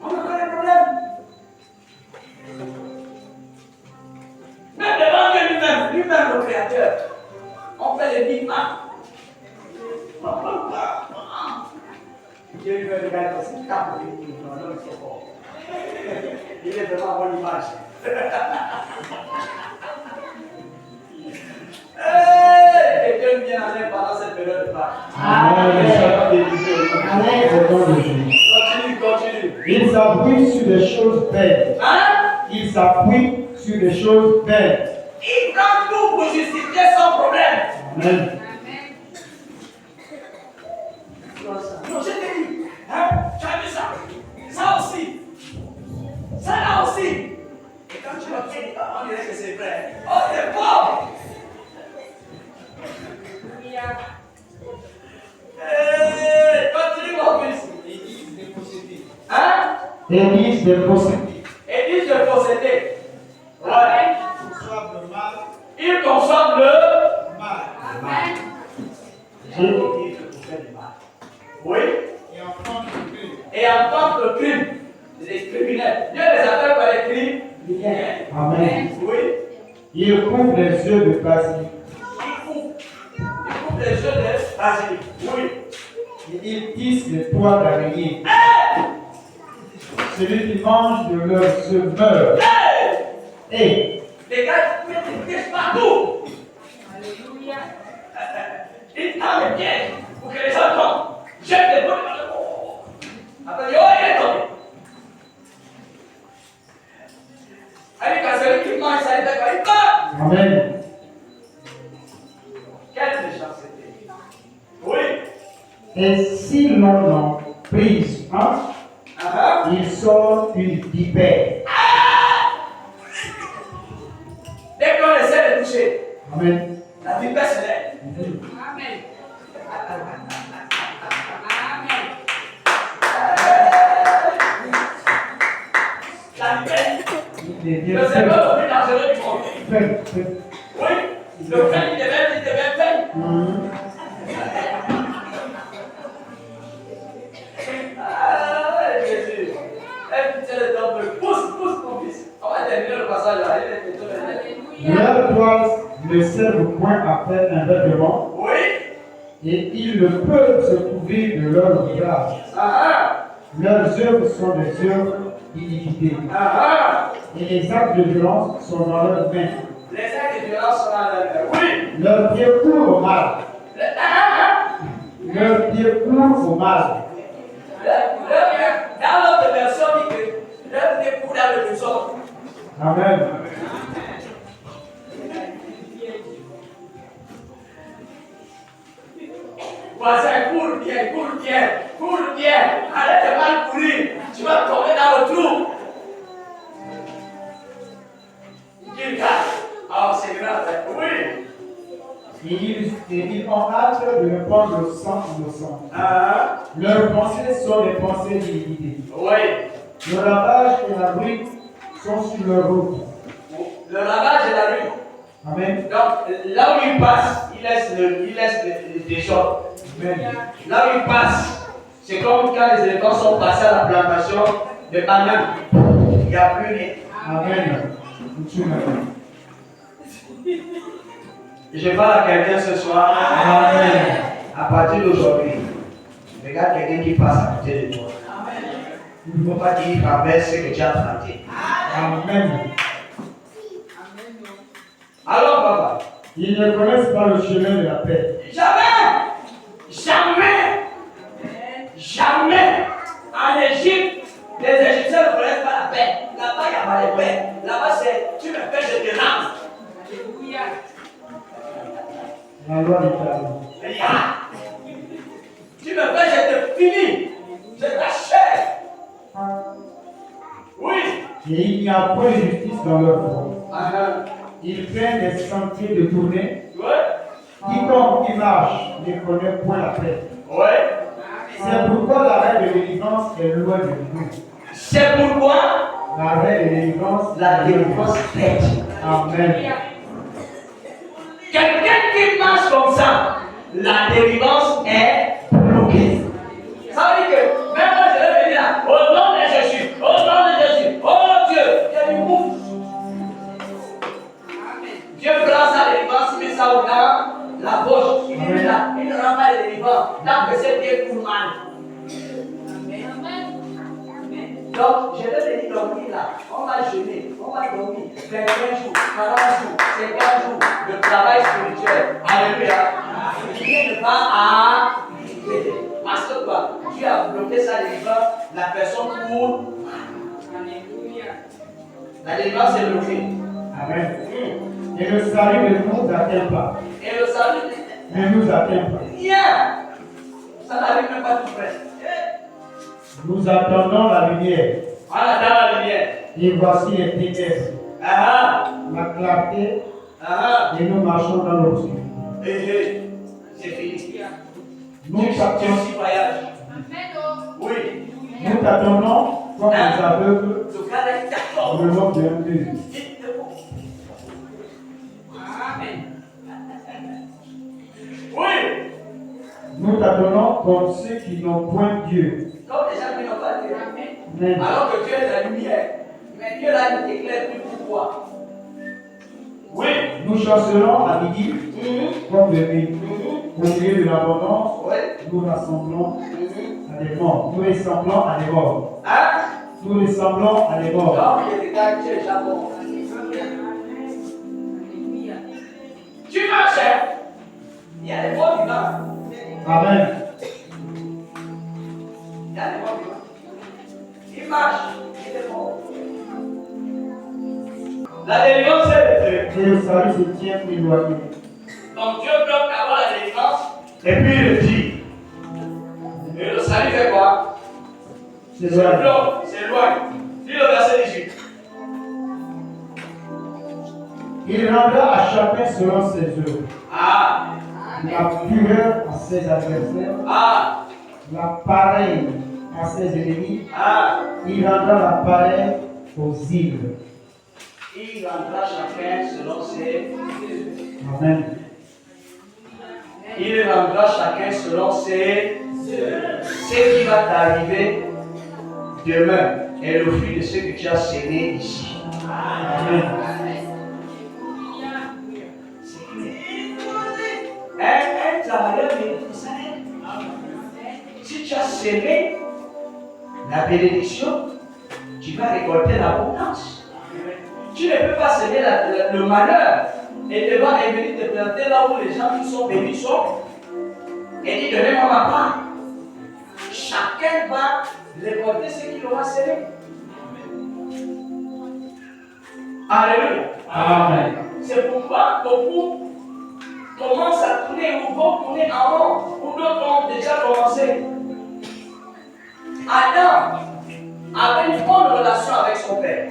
Speaker 1: On a encore les problèmes. Même devant Dieu lui-même le Créateur, on fait les mimans. Dieu lui fait regarder comme ça, cap de lui, non, non, il faut pas. Il est vraiment à bonne image. Que Dieu nous vienne en aide pendant cette période de Pâques.
Speaker 2: Amen.
Speaker 1: Continue.
Speaker 2: Il s'appuie sur des choses belles.
Speaker 1: Hein?
Speaker 2: Il s'appuie sur des choses belles.
Speaker 1: Il prend tout pour justifier son problème.
Speaker 2: Amen.
Speaker 1: Non, je t'ai dit, hein, tu as vu ça? Ça aussi. Ça là aussi. Et quand tu vas bien, on dirait que c'est vrai. Oh, c'est bon. Continue mon fils.
Speaker 4: Église des possédés.
Speaker 1: Hein?
Speaker 2: Église des possédés.
Speaker 1: Église de possédé. Ouais.
Speaker 4: Conçoivent le mal.
Speaker 1: Ils consomment le
Speaker 4: Mal.
Speaker 3: Amen.
Speaker 1: J'ai dit que possède le mal. Oui.
Speaker 4: Et entendent le crime.
Speaker 1: Et en tant que crime, les criminels. Dieu les appelle par les criminels.
Speaker 2: Amen.
Speaker 1: Oui.
Speaker 2: Il couvre les yeux de basilic.
Speaker 1: Ils couvrent les yeux de basilic. Oui.
Speaker 2: Et ils tissent les toits d'araignée. Celui qui mange de leurs œufs meurt. Et
Speaker 1: Les gars, ils mettent des pièges partout.
Speaker 3: Alléluia.
Speaker 1: Ils tendent les pièges pour que les gens tombent. Jette les boules dans le monde. Après, oh, il est tombé. Allez, quand celui qui mange, ça lui fait quoi? Il part.
Speaker 2: Amen.
Speaker 1: Quelle méchanceté. Oui.
Speaker 2: Et si l'on en prise un, il sort une vipère.
Speaker 1: Dès qu'on essaie de toucher,
Speaker 2: Amen.
Speaker 1: la vipère se lève.
Speaker 3: Amen. Amen.
Speaker 1: La vipère,
Speaker 2: Il devient
Speaker 1: le serpent le plus dangereux du monde.
Speaker 2: faible.
Speaker 1: Oui. Le fait, il devait fait. Ah, Jésus. Et pitié de ton peuple. Pousse mon fils. On va terminer le passage là.
Speaker 3: Alléluia.
Speaker 2: Leurs toiles ne servent point à faire un vêtement,
Speaker 1: Oui.
Speaker 2: et ils ne peuvent se couvrir de leur ouvrage. Leurs œuvres sont des œuvres d'iniquité, et les actes de violence sont dans leurs mains.
Speaker 1: Les actes de violence sont dans leur main. Oui.
Speaker 2: Leurs pieds courent au mal. Leurs pieds courent au mal.
Speaker 1: Dans l'autre version, dit que leur pied court dans le désordre.
Speaker 2: Amen.
Speaker 1: Voisin, cours bien. Arrête de mal courir. Tu vas tomber dans le trou. Qu'il calme. Oh, c'est grave. Oui.
Speaker 2: Et ils ont hâte de répandre le sang innocent. Leurs pensées sont des pensées d'iniquité.
Speaker 1: Oui.
Speaker 2: Le ravage et la ruine sont sur leur route.
Speaker 1: Le ravage et la rue.
Speaker 2: Amen.
Speaker 1: Donc, là où il passe, il laisse le désordre.
Speaker 2: Amen.
Speaker 1: Là où il passe, c'est comme quand les éléphants sont passés à la plantation de bananes. Il n'y a plus rien.
Speaker 2: Amen.
Speaker 1: Je parle à quelqu'un ce soir.
Speaker 2: Amen.
Speaker 1: À partir d'aujourd'hui, regarde quelqu'un qui passe à côté de toi. Il ne faut pas qu'il traverse ce que tu as planté.
Speaker 2: Amen.
Speaker 1: Alors, papa,
Speaker 2: Ils ne connaissent pas le chemin de la paix.
Speaker 1: jamais en Égypte, les Égyptiens ne connaissent pas la paix. Là-bas, il n'y a pas de paix. Là-bas, c'est tu me fais, je te lance.
Speaker 3: Alléluia.
Speaker 2: La loi d'État.
Speaker 1: Tu me fais, je te finis. Je t'achète. Oui.
Speaker 2: Et il n'y a point de justice dans leur voie. Ils prennent des sentiers détournés. Quiconque y marche ne connaît point la paix. C'est pourquoi l'arrêt de délivrance est loin de nous.
Speaker 1: C'est pourquoi
Speaker 2: L'arrêt de délivrance,
Speaker 1: la délivrance est.
Speaker 2: Amen.
Speaker 1: Quelqu'un qui marche comme ça, la délivrance est bloquée. Ça veut dire que même moi je vais venir là, au nom de Jésus, oh Dieu, il y a du ouf. Dieu prend sa délivrance, il met ça au dans la poche, il est là, il ne rend pas de délivrance, tant que c'est bien pour mal. Donc, je vais venir dormir là, on va jeûner, on va dormir 21 jours, 40 jours, 50 jours de travail spirituel. Alléluia. Rien ne va à parce que quoi? Dieu a bloqué sa délivrance, la personne court.
Speaker 3: Alléluia.
Speaker 1: La délivrance est bloquée.
Speaker 2: Amen. Et le salut ne nous atteint pas.
Speaker 1: Et le salut
Speaker 2: Ne nous atteint pas.
Speaker 1: rien. Ça n'arrive même pas tout près.
Speaker 2: Nous attendons la lumière.
Speaker 1: On attend la lumière.
Speaker 2: Et voici les ténèbres. La clarté. Et nous marchons dans l'obscurité.
Speaker 1: C'est fini.
Speaker 2: Nous
Speaker 1: Tu
Speaker 2: t'attendons.
Speaker 1: aussi voyage. Oui.
Speaker 2: Nous t'attendons comme les aveugles
Speaker 1: Ce gars est d'accord.
Speaker 2: le long d'un mur.
Speaker 1: Amen. Oui.
Speaker 2: Nous t'attendons comme ceux qui n'ont point Dieu.
Speaker 1: Comme les gens qui n'ont pas Dieu.
Speaker 2: Amen.
Speaker 1: Alors que Dieu est la lumière. Mais Dieu là ne t'éclaire plus pourquoi. Oui.
Speaker 2: Nous chasserons à midi comme de nuit. Au milieu de l'abondance,
Speaker 1: Oui.
Speaker 2: nous rassemblons à des morts. Nous ressemblons à des morts.
Speaker 1: Hein?
Speaker 2: Nous ressemblons à des morts.
Speaker 1: Donc, il regarde Dieu est mort. Tu marches, hein? Il y a des morts vivants.
Speaker 2: Amen.
Speaker 1: Il y a des morts vivants. Il marche, il est mort. La délivrance est de Dieu.
Speaker 2: Et le salut se tient éloigné.
Speaker 1: Donc Dieu peut avoir la délivrance et puis il le dit. Et le salut fait quoi?
Speaker 2: C'est vrai.
Speaker 1: C'est loin. Lis le verset 18.
Speaker 2: Il rendra à chacun selon ses œuvres.
Speaker 1: Ah,
Speaker 2: La pureur à ses adversaires.
Speaker 1: ah,
Speaker 2: La pareille à ses ennemis.
Speaker 1: ah.
Speaker 2: Il rendra la pareille aux îles.
Speaker 1: Il rendra chacun selon ses.
Speaker 2: Amen.
Speaker 1: Il rendra chacun selon ses. Ce qui va t'arriver demain est le fruit de ce que tu as semé ici.
Speaker 2: Amen.
Speaker 1: Un travailleur mérite le salaire. Si tu as semé la bénédiction, tu vas récolter l'abondance. Tu ne peux pas semer le malheur et venir te planter là où les gens qui sont bénis sont et dire donnez-moi ma part. Chacun va récolter ce qu'il aura semé. Alléluia.
Speaker 2: Amen.
Speaker 1: C'est pourquoi beaucoup commencent à tourner ou vont tourner en rond, ou d'autres ont déjà commencé. Adam avait une bonne relation avec son père,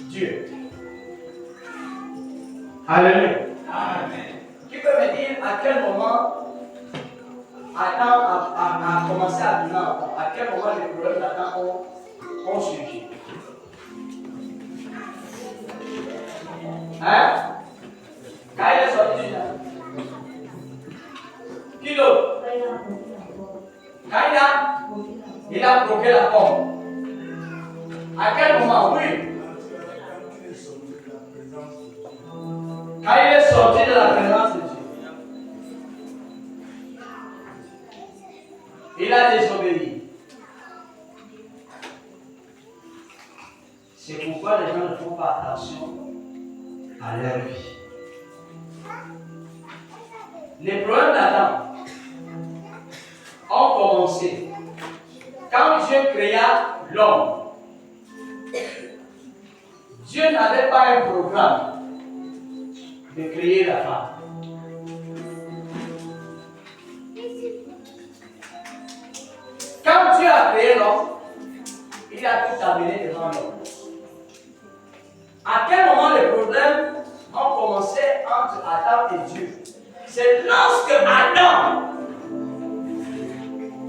Speaker 1: Dieu. Alléluia. Amen. Qui peut me dire à quel moment Adam a commencé à tourner en rond? À quel moment les problèmes d'Adam ont surgi? Hein? Quand il est sorti du jardin. Qui d'autre? Quand il a bloqué la porte. À quel moment? Oui. Quand il est sorti de la présence de Dieu. Il a désobéi. C'est pourquoi les gens ne font pas attention à leur vie. Les problèmes d'Adam ont commencé quand Dieu créa l'homme. Dieu n'avait pas un programme de créer la femme. Quand Dieu a créé l'homme, il a tout amené devant l'homme. À quel moment les problèmes ont commencé entre Adam et Dieu? C'est lorsque Adam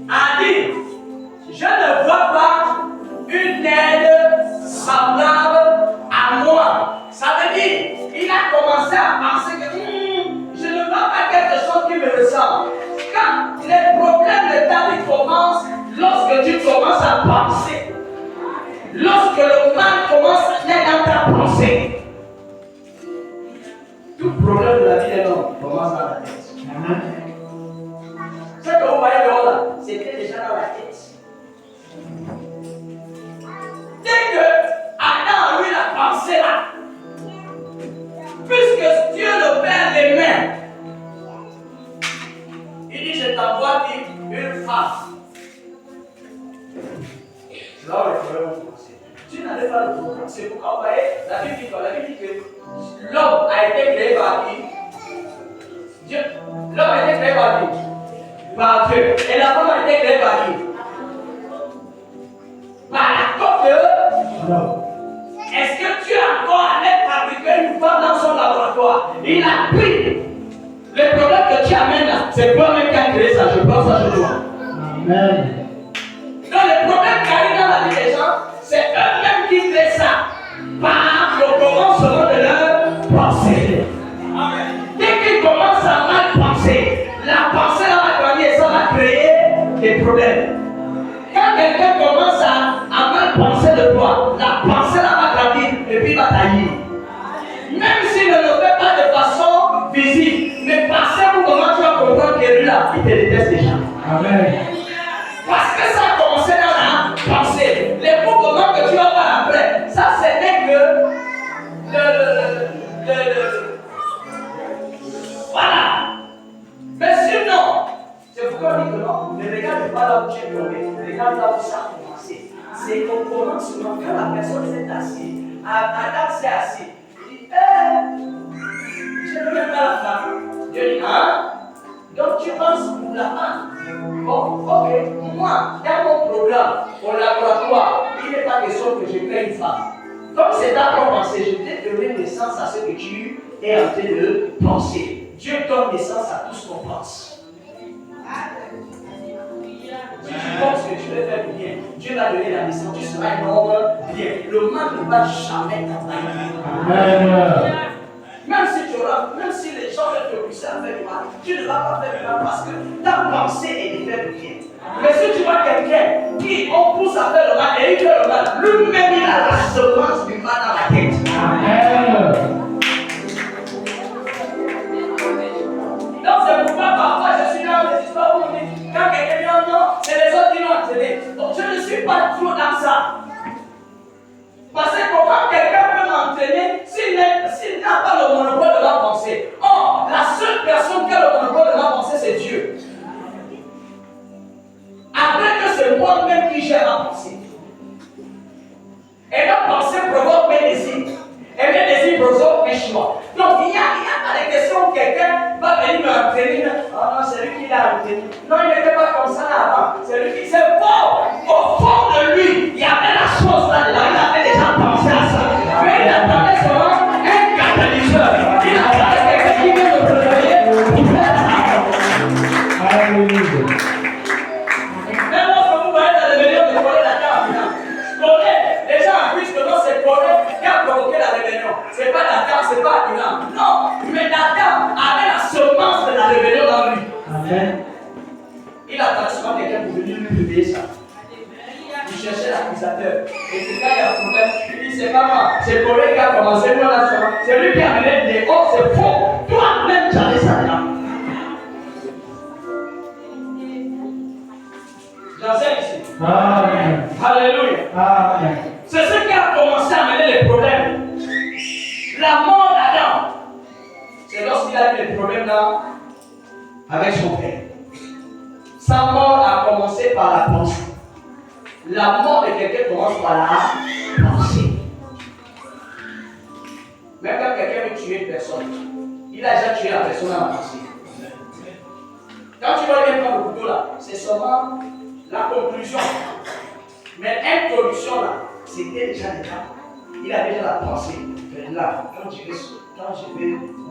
Speaker 1: a dit, je ne vois pas une aide semblable à moi. Ça veut dire, il a commencé à penser que je ne vois pas quelque chose qui me ressemble. Quand les problèmes de ta vie commencent, lorsque tu commences à penser, lorsque le mal commence à naître dans ta pensée, tout problème de la vie d'un homme commence dans la tête. Ce que vous voyez dehors là, c'était déjà dans la tête. Dès que Adam a eu la pensée là, puisque Dieu le Père les mains, il dit je t'envoie une femme. C'est là où les problèmes ont commencé. Dieu n'a n'allez pas le programme. C'est pourquoi vous voyez, la Bible dit que l'homme a été créé par qui? Dieu. L'homme a été créé par qui? Par Dieu. Et la femme a été créée par qui? Par la cause de l'homme. Est-ce que Dieu encore allait fabriquer une femme dans son laboratoire? Il a pris. Le problème que tu amènes là, c'est toi-même qui as créé ça. Je pense à chez toi.
Speaker 2: Amen.
Speaker 1: Donc le problème qui arrive dans la vie des gens, c'est eux-mêmes qui créent ça par le commencement de leur pensée. Dès qu'ils commencent à mal penser, la pensée là va grandir et ça va créer des problèmes. Quand quelqu'un commence à mal penser de toi, la pensée là va grandir et puis va taillir. Même s'il ne le fait pas de façon visible, mais pensez-vous comment tu vas comprendre que lui là, il te déteste déjà.
Speaker 2: Amen.
Speaker 1: Parce que ça a commencé dans la pensée. Les mouvements que tu vas voir après, ça ce n'est que voilà. Mais sinon, c'est pourquoi on dit que non, ne regarde pas là où tu es tombé, regarde là où ça a commencé. C'est qu'au commencement, quand la personne s'est assise, Adam s'est assis, il dit, je ne veux même pas la femme. Dieu dit, hein? Donc tu penses pour la femme. Bon, ok, moi, dans mon programme, au laboratoire, il n'est pas question que je crée une femme. Comme c'est ta propre pensée, je vais donner naissance à ce que tu es en train de penser. Dieu donne naissance à tout ce qu'on pense. Si tu penses que tu veux faire du bien, Dieu va donner la naissance, tu seras un homme bien. Le mal ne va jamais t'envahir.
Speaker 2: Amen.
Speaker 1: Même si les gens veulent te pousser à faire du mal, tu ne vas pas faire du mal parce que ta pensée est de faire du bien. Mais si tu vois quelqu'un qui on pousse à faire le mal et il fait le mal, lui-même il a la semence du mal dans la tête.
Speaker 2: Amen.
Speaker 1: Donc c'est pourquoi parfois je suis dans les histoires où on dit, quand quelqu'un dit non, c'est les autres qui l'ont entraîné. Donc je ne suis pas trop dans ça. Parce que comment quelqu'un peut m'entraîner s'il n'a pas le monopole de ma pensée? Or, la seule personne qui a le monopole de ma pensée, c'est Dieu. Après que c'est moi-même qui gère ma pensée. Et ma pensée provoque mes désirs. Et mes désirs provoquent mes choix. Donc il n'y a pas de question où quelqu'un va venir m'entraîner. Ah non, c'est lui qui l'a entraîné. Non, il n'était pas comme ça avant. C'est lui qui s'est fort. Au fond de lui, il y avait la chose là-dedans. Il avait déjà pensé à ça. Mais il attendait seulement un catalyseur. Il attendait quelqu'un qui vient me préparer pour faire ça.
Speaker 2: Alléluia.
Speaker 1: Même lorsque vous voyez la rébellion de Corée, la terre maintenant. Corée, les gens accusent que non, c'est Corée qui a provoqué la rébellion. C'est pas Nathan, c'est pas Iran. Non, mais Nathan avait la semence de la rébellion dans lui.
Speaker 2: Amen.
Speaker 1: Il attendait seulement quelqu'un pour venir lui réveiller ça. Il cherchait l'accusateur. Et puis quand il y a un problème, il dit c'est pas moi, c'est Corée qui a commencé, moi là seulement. C'est lui qui a mené des hauts, c'est faux. Toi-même, tu avais ça là. J'enseigne ici.
Speaker 2: Amen.
Speaker 1: Alléluia.
Speaker 2: Amen.
Speaker 1: C'est ce qui a commencé à mener les problèmes. La mort d'Adam, c'est lorsqu'il a eu les problèmes là avec son père. Sa mort a commencé par la pensée. La mort de quelqu'un commence par la pensée. Même quand quelqu'un veut tuer une personne, il a déjà tué la personne dans la pensée. Quand tu vois bien prendre le couteau là, c'est seulement la conclusion. Mais l'introduction là, c'était déjà l'étape. Il a déjà la pensée. Là,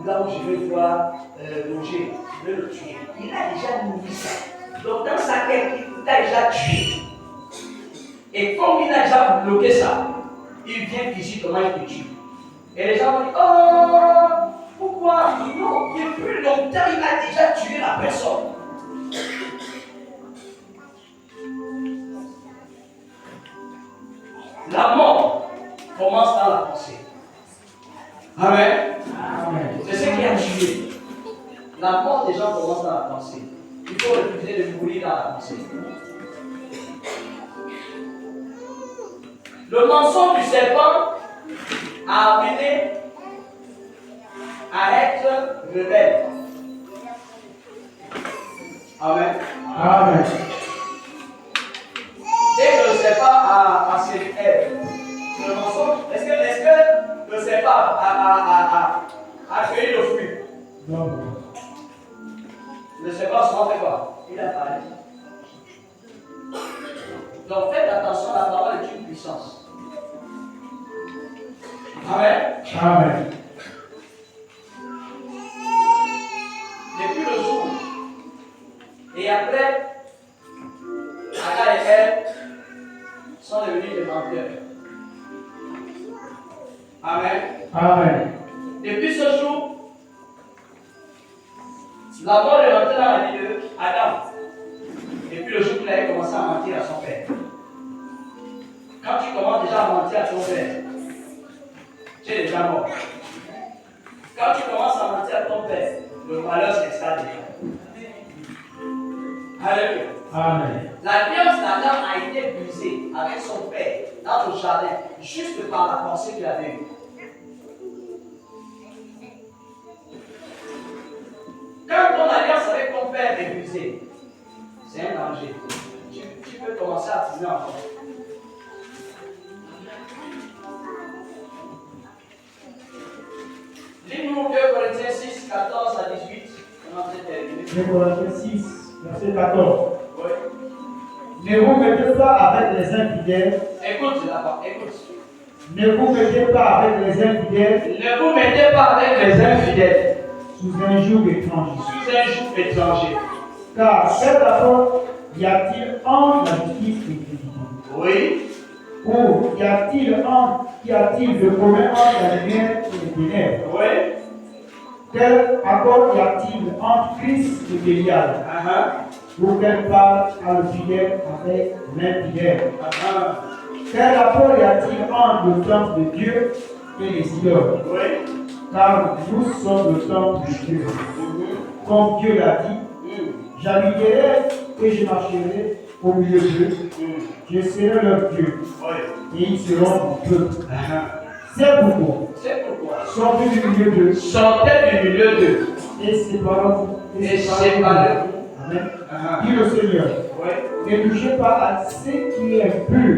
Speaker 1: là où je vais voir Roger, je vais le tuer. Il a déjà nourri ça. Donc dans sa tête, il a déjà tué. Et comme il a déjà bloqué ça, il vient ici comment il te tue. Et les gens vont dire, oh, pourquoi? Non, depuis longtemps, il a déjà tué la personne. La mort commence dans la pensée. Amen.
Speaker 2: Amen.
Speaker 1: C'est ce qui a tué. La mort des gens commence dans la pensée. Il faut refuser de mourir dans la pensée. Le mensonge du serpent a amené à être rebelle. Amen.
Speaker 2: Amen.
Speaker 1: Dès que le serpent a séduit Ève, le ne sait pas à cueillir le fruit.
Speaker 2: Non.
Speaker 1: Ne sait pas souvent fait quoi? Il a parlé. Donc faites attention, la parole est une puissance. Amen.
Speaker 2: Amen.
Speaker 1: Depuis le jour. Et après, Agar et elle sont devenus des menteurs. Amen.
Speaker 2: Amen.
Speaker 1: Depuis ce jour, la mort est rentrée dans la vie de Adam. Depuis le jour qu'il avait commencé à mentir à son père. Quand tu commences déjà à mentir à ton père, tu es déjà mort. Quand tu commences à mentir à ton père, le malheur s'installe déjà. Alléluia.
Speaker 2: Amen.
Speaker 1: L'alliance d'Adam a été brisée avec son père dans le jardin, juste par la pensée qu'il avait eue. Quand ton alliance avec ton père est brisée, c'est un danger. Tu peux commencer à fumer encore. Lis-nous 2 Corinthiens 6, 14 à 18. On est en train de terminer.
Speaker 2: 2 Corinthiens 6, verset 14.
Speaker 1: Oui.
Speaker 2: Ne vous mettez pas avec les infidèles.
Speaker 1: Écoute là-bas, écoute.
Speaker 2: Ne vous mettez pas avec les infidèles.
Speaker 1: Ne vous mettez pas avec les infidèles
Speaker 2: Sous un joug étranger.
Speaker 1: sous un joug étranger.
Speaker 2: Car quel rapport y a-t-il entre la justice et l'iniquité?
Speaker 1: Oui.
Speaker 2: Ou qu'y a-t-il de commun entre la lumière et les ténèbres?
Speaker 1: Oui.
Speaker 2: Quel accord y a-t-il entre Christ et Bélial? Ou quelle part a le fidèle avec l'infidèle? Quel rapport y a-t-il entre le temple de Dieu et les idoles?
Speaker 1: Oui.
Speaker 2: Car nous sommes le temple de Dieu. Comme Dieu l'a dit, j'habiterai et je marcherai au milieu d'eux. Je serai leur Dieu et ils seront mon peuple. C'est pourquoi,
Speaker 1: C'est pourquoi.
Speaker 2: sortez du milieu d'eux
Speaker 1: Sortez du milieu d'eux
Speaker 2: et séparez-vous.
Speaker 1: et séparez-vous.
Speaker 2: Amen. Dit le Seigneur,
Speaker 1: Oui.
Speaker 2: ne touchez pas à ce qui est pur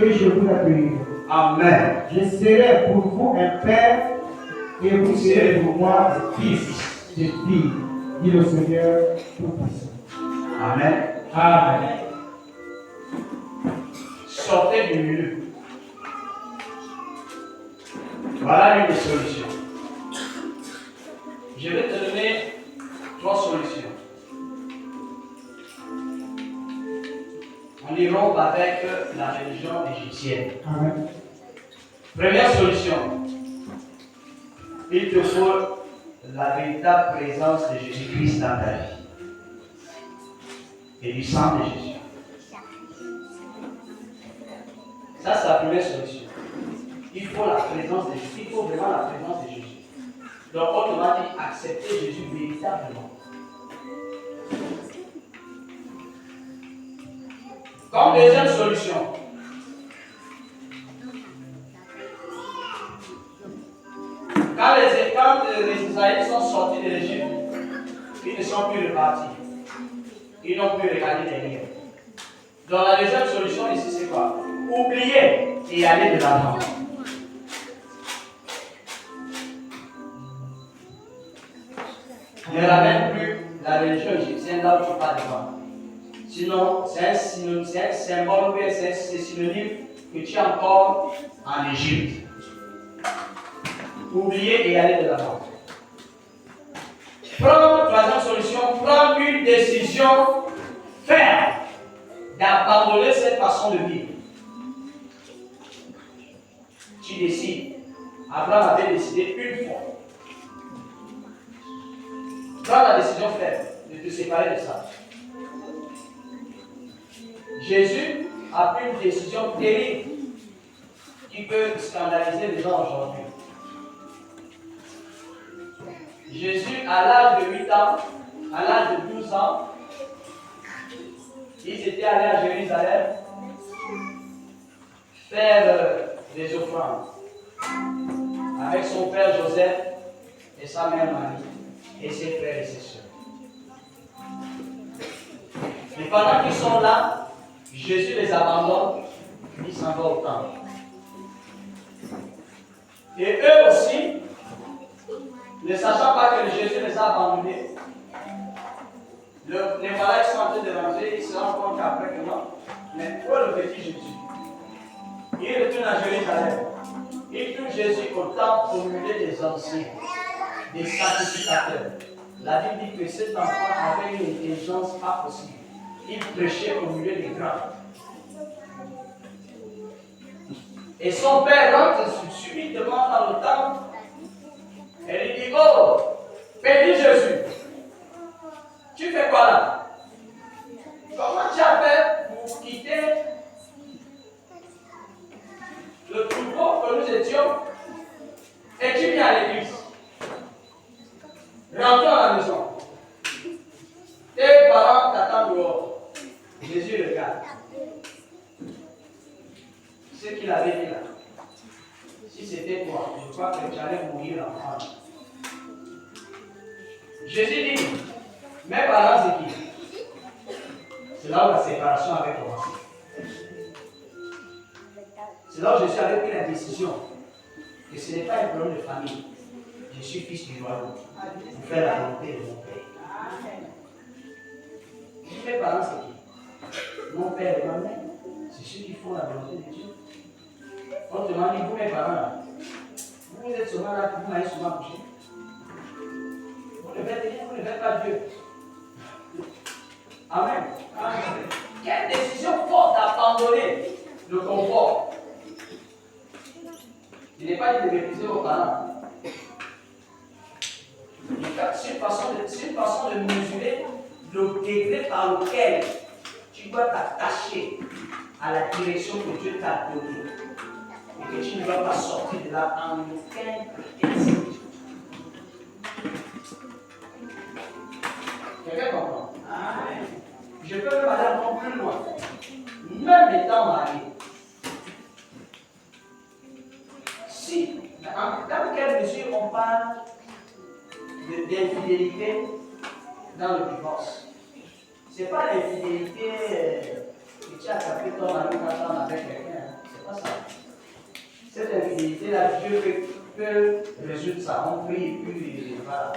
Speaker 2: et je vous accueillerai.
Speaker 1: Amen.
Speaker 2: Je serai pour vous un père et vous serez pour moi des fils, des filles, dit le Seigneur Tout-Puissant.
Speaker 1: Amen.
Speaker 2: Amen.
Speaker 1: Sortez du milieu. Voilà une des solutions. Je vais te donner 3 solutions. On y rompt avec la religion égyptienne.
Speaker 2: Amen.
Speaker 1: Première solution. Il te faut la véritable présence de Jésus-Christ dans ta vie. Et du sang de Jésus. Ça, c'est la première solution. Il faut la présence de Jésus. Il faut vraiment la présence de Jésus. Donc, autrement dit, accepter Jésus véritablement. Comme deuxième solution, quand les Israélites sont sortis de l'Égypte, ils ne sont plus repartis. Ils n'ont plus regardé derrière. Donc la deuxième solution ici, c'est quoi? Oublier et aller de l'avant. Ne ramène plus la religion égyptienne là où tu pars devant. Sinon, c'est un symbole, c'est synonyme que tu es encore en Égypte. Oublier et aller de l'avant. Troisième solution, prendre une décision ferme d'abandonner cette façon de vivre. Tu décides. Abraham avait décidé une fois. Prends la décision ferme de te séparer de ça. Jésus a pris une décision terrible qui peut scandaliser les gens aujourd'hui. Jésus, à l'âge de 8 ans, à l'âge de 12 ans, ils étaient allés à Jérusalem faire des offrandes avec son père Joseph et sa mère Marie et ses frères et ses soeurs. Et pendant qu'ils sont là, Jésus les abandonne, il s'en va au temple. Et eux aussi, ne sachant pas que Jésus les a abandonnés, les malades sont en train de rentrer, ils se rendent compte qu'après que non. Mais où est le petit Jésus? Il retourne à Jérusalem. Il trouve Jésus au temple au milieu des anciens, des sacrificateurs. La Bible dit que cet enfant avait une intelligence pas possible. Il prêchait au milieu des grands. Et son père rentre subitement dans le temple et lui dit: oh, petit Jésus, tu fais quoi là? Comment tu as fait pour quitter le troupeau que nous étions et tu viens à l'église? Rentrons à la maison. Tes parents t'attendent dehors. Jésus regarde. Ce qu'il avait dit là, si c'était toi, je crois que tu allais mourir en France. Jésus dit: mes parents, c'est qui? C'est là où la séparation avait commencé. C'est là où Jésus avait pris la décision que ce n'est pas un problème de famille. Je suis fils du royaume. Pour faire la volonté de mon Père. Mes parents, c'est qui? Mon père et ma mère. C'est ceux qui font la volonté de Dieu. On te demande: vous, mes parents, là, vous êtes souvent là, vous m'avez souvent couché. Vous ne faites rien, vous ne faites pas Dieu. Amen. Amen. Quelle décision forte d'abandonner le confort. Il n'est pas dit de mépriser vos parents. C'est une façon de mesurer le degré par lequel tu dois t'attacher à la direction que Dieu t'a donnée. Et que tu ne vas pas sortir de là en aucun prétexte. Quelqu'un comprend? Amen. Je peux même aller encore plus loin. Même étant marié. Si, dans quelle mesure on parle d'infidélité dans le divorce? Ce n'est pas l'infidélité que tu as tapé ton mari quand tu es avec quelqu'un. C'est pas ça. Cette infidélité-là, Dieu peut résoudre ça. On prie et puis voilà.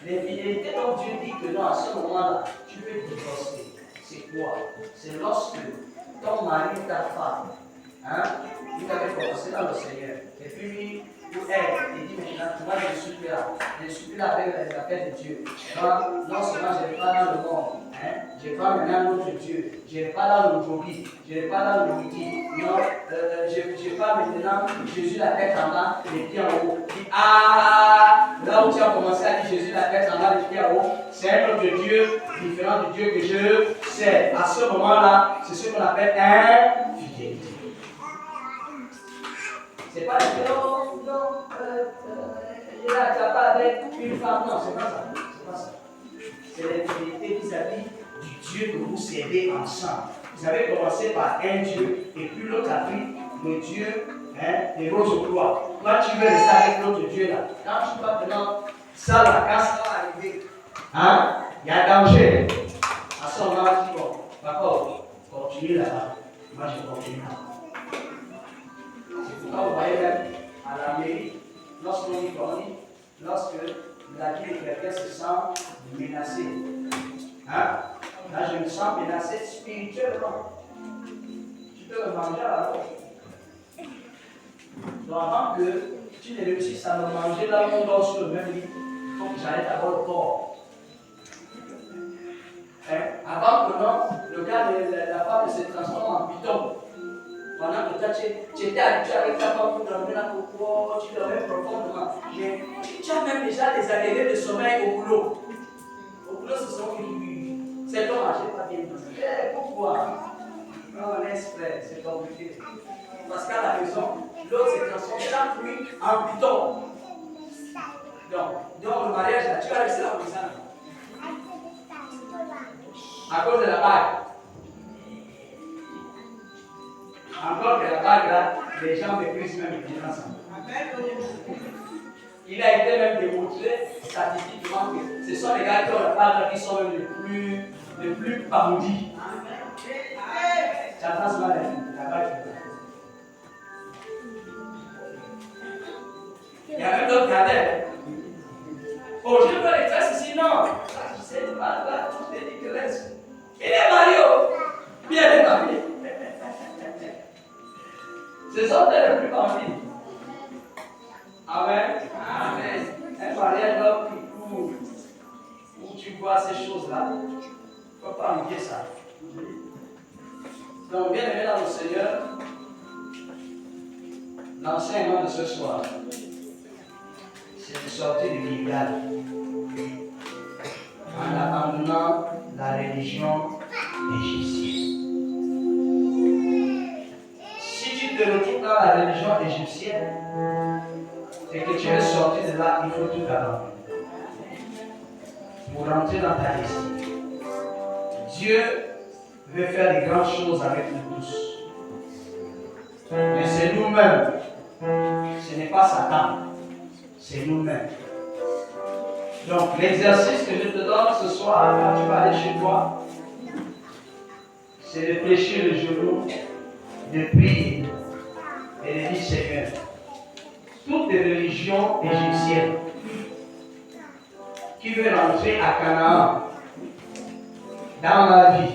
Speaker 1: L'infidélité dont Dieu dit que non, à ce moment-là, tu peux divorcer. C'est quoi? C'est lorsque ton mari, ta femme, vous avez commencé dans le Seigneur, et puis ou elle, dit maintenant, moi je suis là avec les affaires de Dieu. Non seulement je ne vais pas dans le monde, je ne vais pas maintenant notre Dieu, je ne vais pas dans le Jobi, je ne vais pas dans le Wiki, non, je ne vais pas maintenant Jésus la tête en bas, les pieds en haut. Là où tu as commencé à dire Jésus la tête en bas, les pieds en haut, c'est un autre Dieu différent du Dieu que je sais. À ce moment-là, c'est ce qu'on appelle infidélité. C'est pas le il a pas avec une femme, non, c'est pas ça. C'est pas ça. C'est l'infidélité vis-à-vis du Dieu que vous servez ensemble. Vous avez commencé par un Dieu, et puis l'autre a pris le Dieu des roses aux gloires. Toi, tu veux rester avec l'autre Dieu là. Quand tu vas maintenant, ça là, quand ça va arriver, il y a danger. À ce moment-là, tu dis bon, d'accord, continue là-bas. Moi, je continue là. C'est pourquoi vous voyez même à la mairie, lorsqu'on y connaît, lorsque la vie de quelqu'un se sent menacée. Là, je me sens menacé spirituellement. Tu peux me manger alors. Donc, avant que tu ne réussisses à me manger là où on dort sur le même lit, il faut que j'arrête d'avoir le corps. Avant que non, le gars de la femme se transforme en python. Pendant que toi, tu étais habitué avec ta femme pour dormir là, tu dormais profondément. Mais tu as même déjà des agrégés de sommeil au boulot. Au boulot, ce sont c'est dommage, je n'ai pas bien dormi. Pourquoi? Non, laisse faire, c'est compliqué. Parce qu'à la maison, l'autre s'est transformé chaque nuit en python. Donc le mariage, là, tu vas rester là en disant. À cause de la bague. Encore que la bague là, les gens méprisent même les gens ensemble. Il a été même démontré statistiquement que ce sont les gars qui ont la bague qui sont les plus bandits. Tu entends cela, la bague. Il y a même d'autres cadets. Oh, je veux les tresses ici, non. Ça, je sais, là, tout est dit que laisse. Il est marié, oh. Bien est marié. Ce sont les plus envies. Amen. Amen. Un mariage là où tu vois ces choses-là, il ne faut pas envier ça. Donc, bien aimé dans le Seigneur, l'enseignement de ce soir, c'est de sortir du Gilgal en abandonnant la religion égyptienne. Si tu te retrouves dans la religion égyptienne et que tu es sorti de là, il faut tout abandonner pour rentrer dans ta destinée. Dieu veut faire de grandes choses avec nous tous. Mais c'est nous-mêmes. Ce n'est pas Satan. C'est nous-mêmes. Donc l'exercice que je te donne ce soir, quand tu vas aller chez toi, c'est de fléchir le genou, de prier et de dire Seigneur, toutes les religions égyptiennes qui veulent rentrer à Canaan, dans ma vie,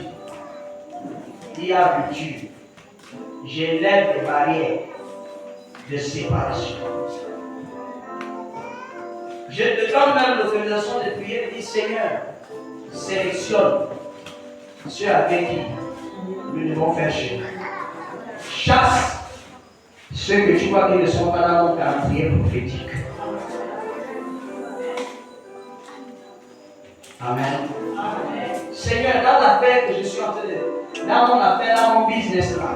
Speaker 1: il y a rupture. J'élève des barrières de séparation. Je te donne même l'autorisation de prier et dire Seigneur, sélectionne ceux avec qui nous devons faire chez nous. Chasse ceux que tu vois qui ne sont pas dans mon calendrier prophétique. Amen. Amen. Seigneur, dans l'affaire que je suis en train de... Dans mon affaire, dans mon business là.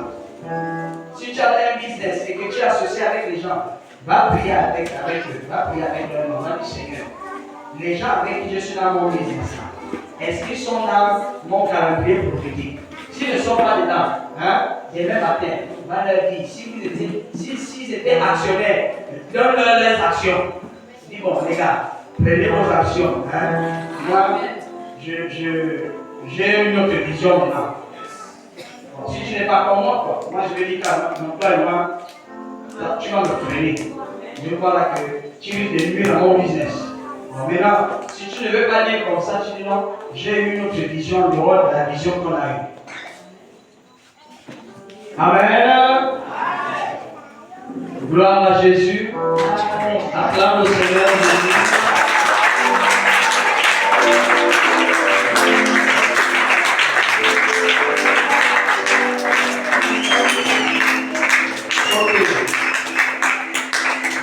Speaker 1: Si tu as un business et que tu es associé avec les gens, va prier avec eux, va prier avec eux, va dire Seigneur, les gens avec qui je suis dans mon business, est-ce qu'ils sont dans mon calendrier prophétique? S'ils ne sont pas dedans, demain matin, on va leur dire, s'ils étaient actionnaires, donne-leur leurs actions. Dis bon les gars, prenez vos actions. Moi, j'ai une autre vision maintenant. Si tu n'es pas comme moi, moi je vais dire qu'à toi et moi, tu vas me freiner. Je vois là que tu risques de nuire à mon business. Bon, maintenant, si tu ne veux pas dire comme ça, tu dis non, j'ai une autre vision de la vision qu'on a eue. Amen. Gloire à Jésus. Acclame le Seigneur Jésus.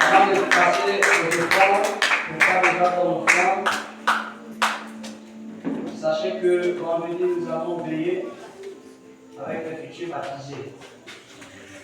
Speaker 1: Avant de passer au départ, pour faire déjà ton offrande, sachez que vendredi nous avons veillé avec les futurs baptisés.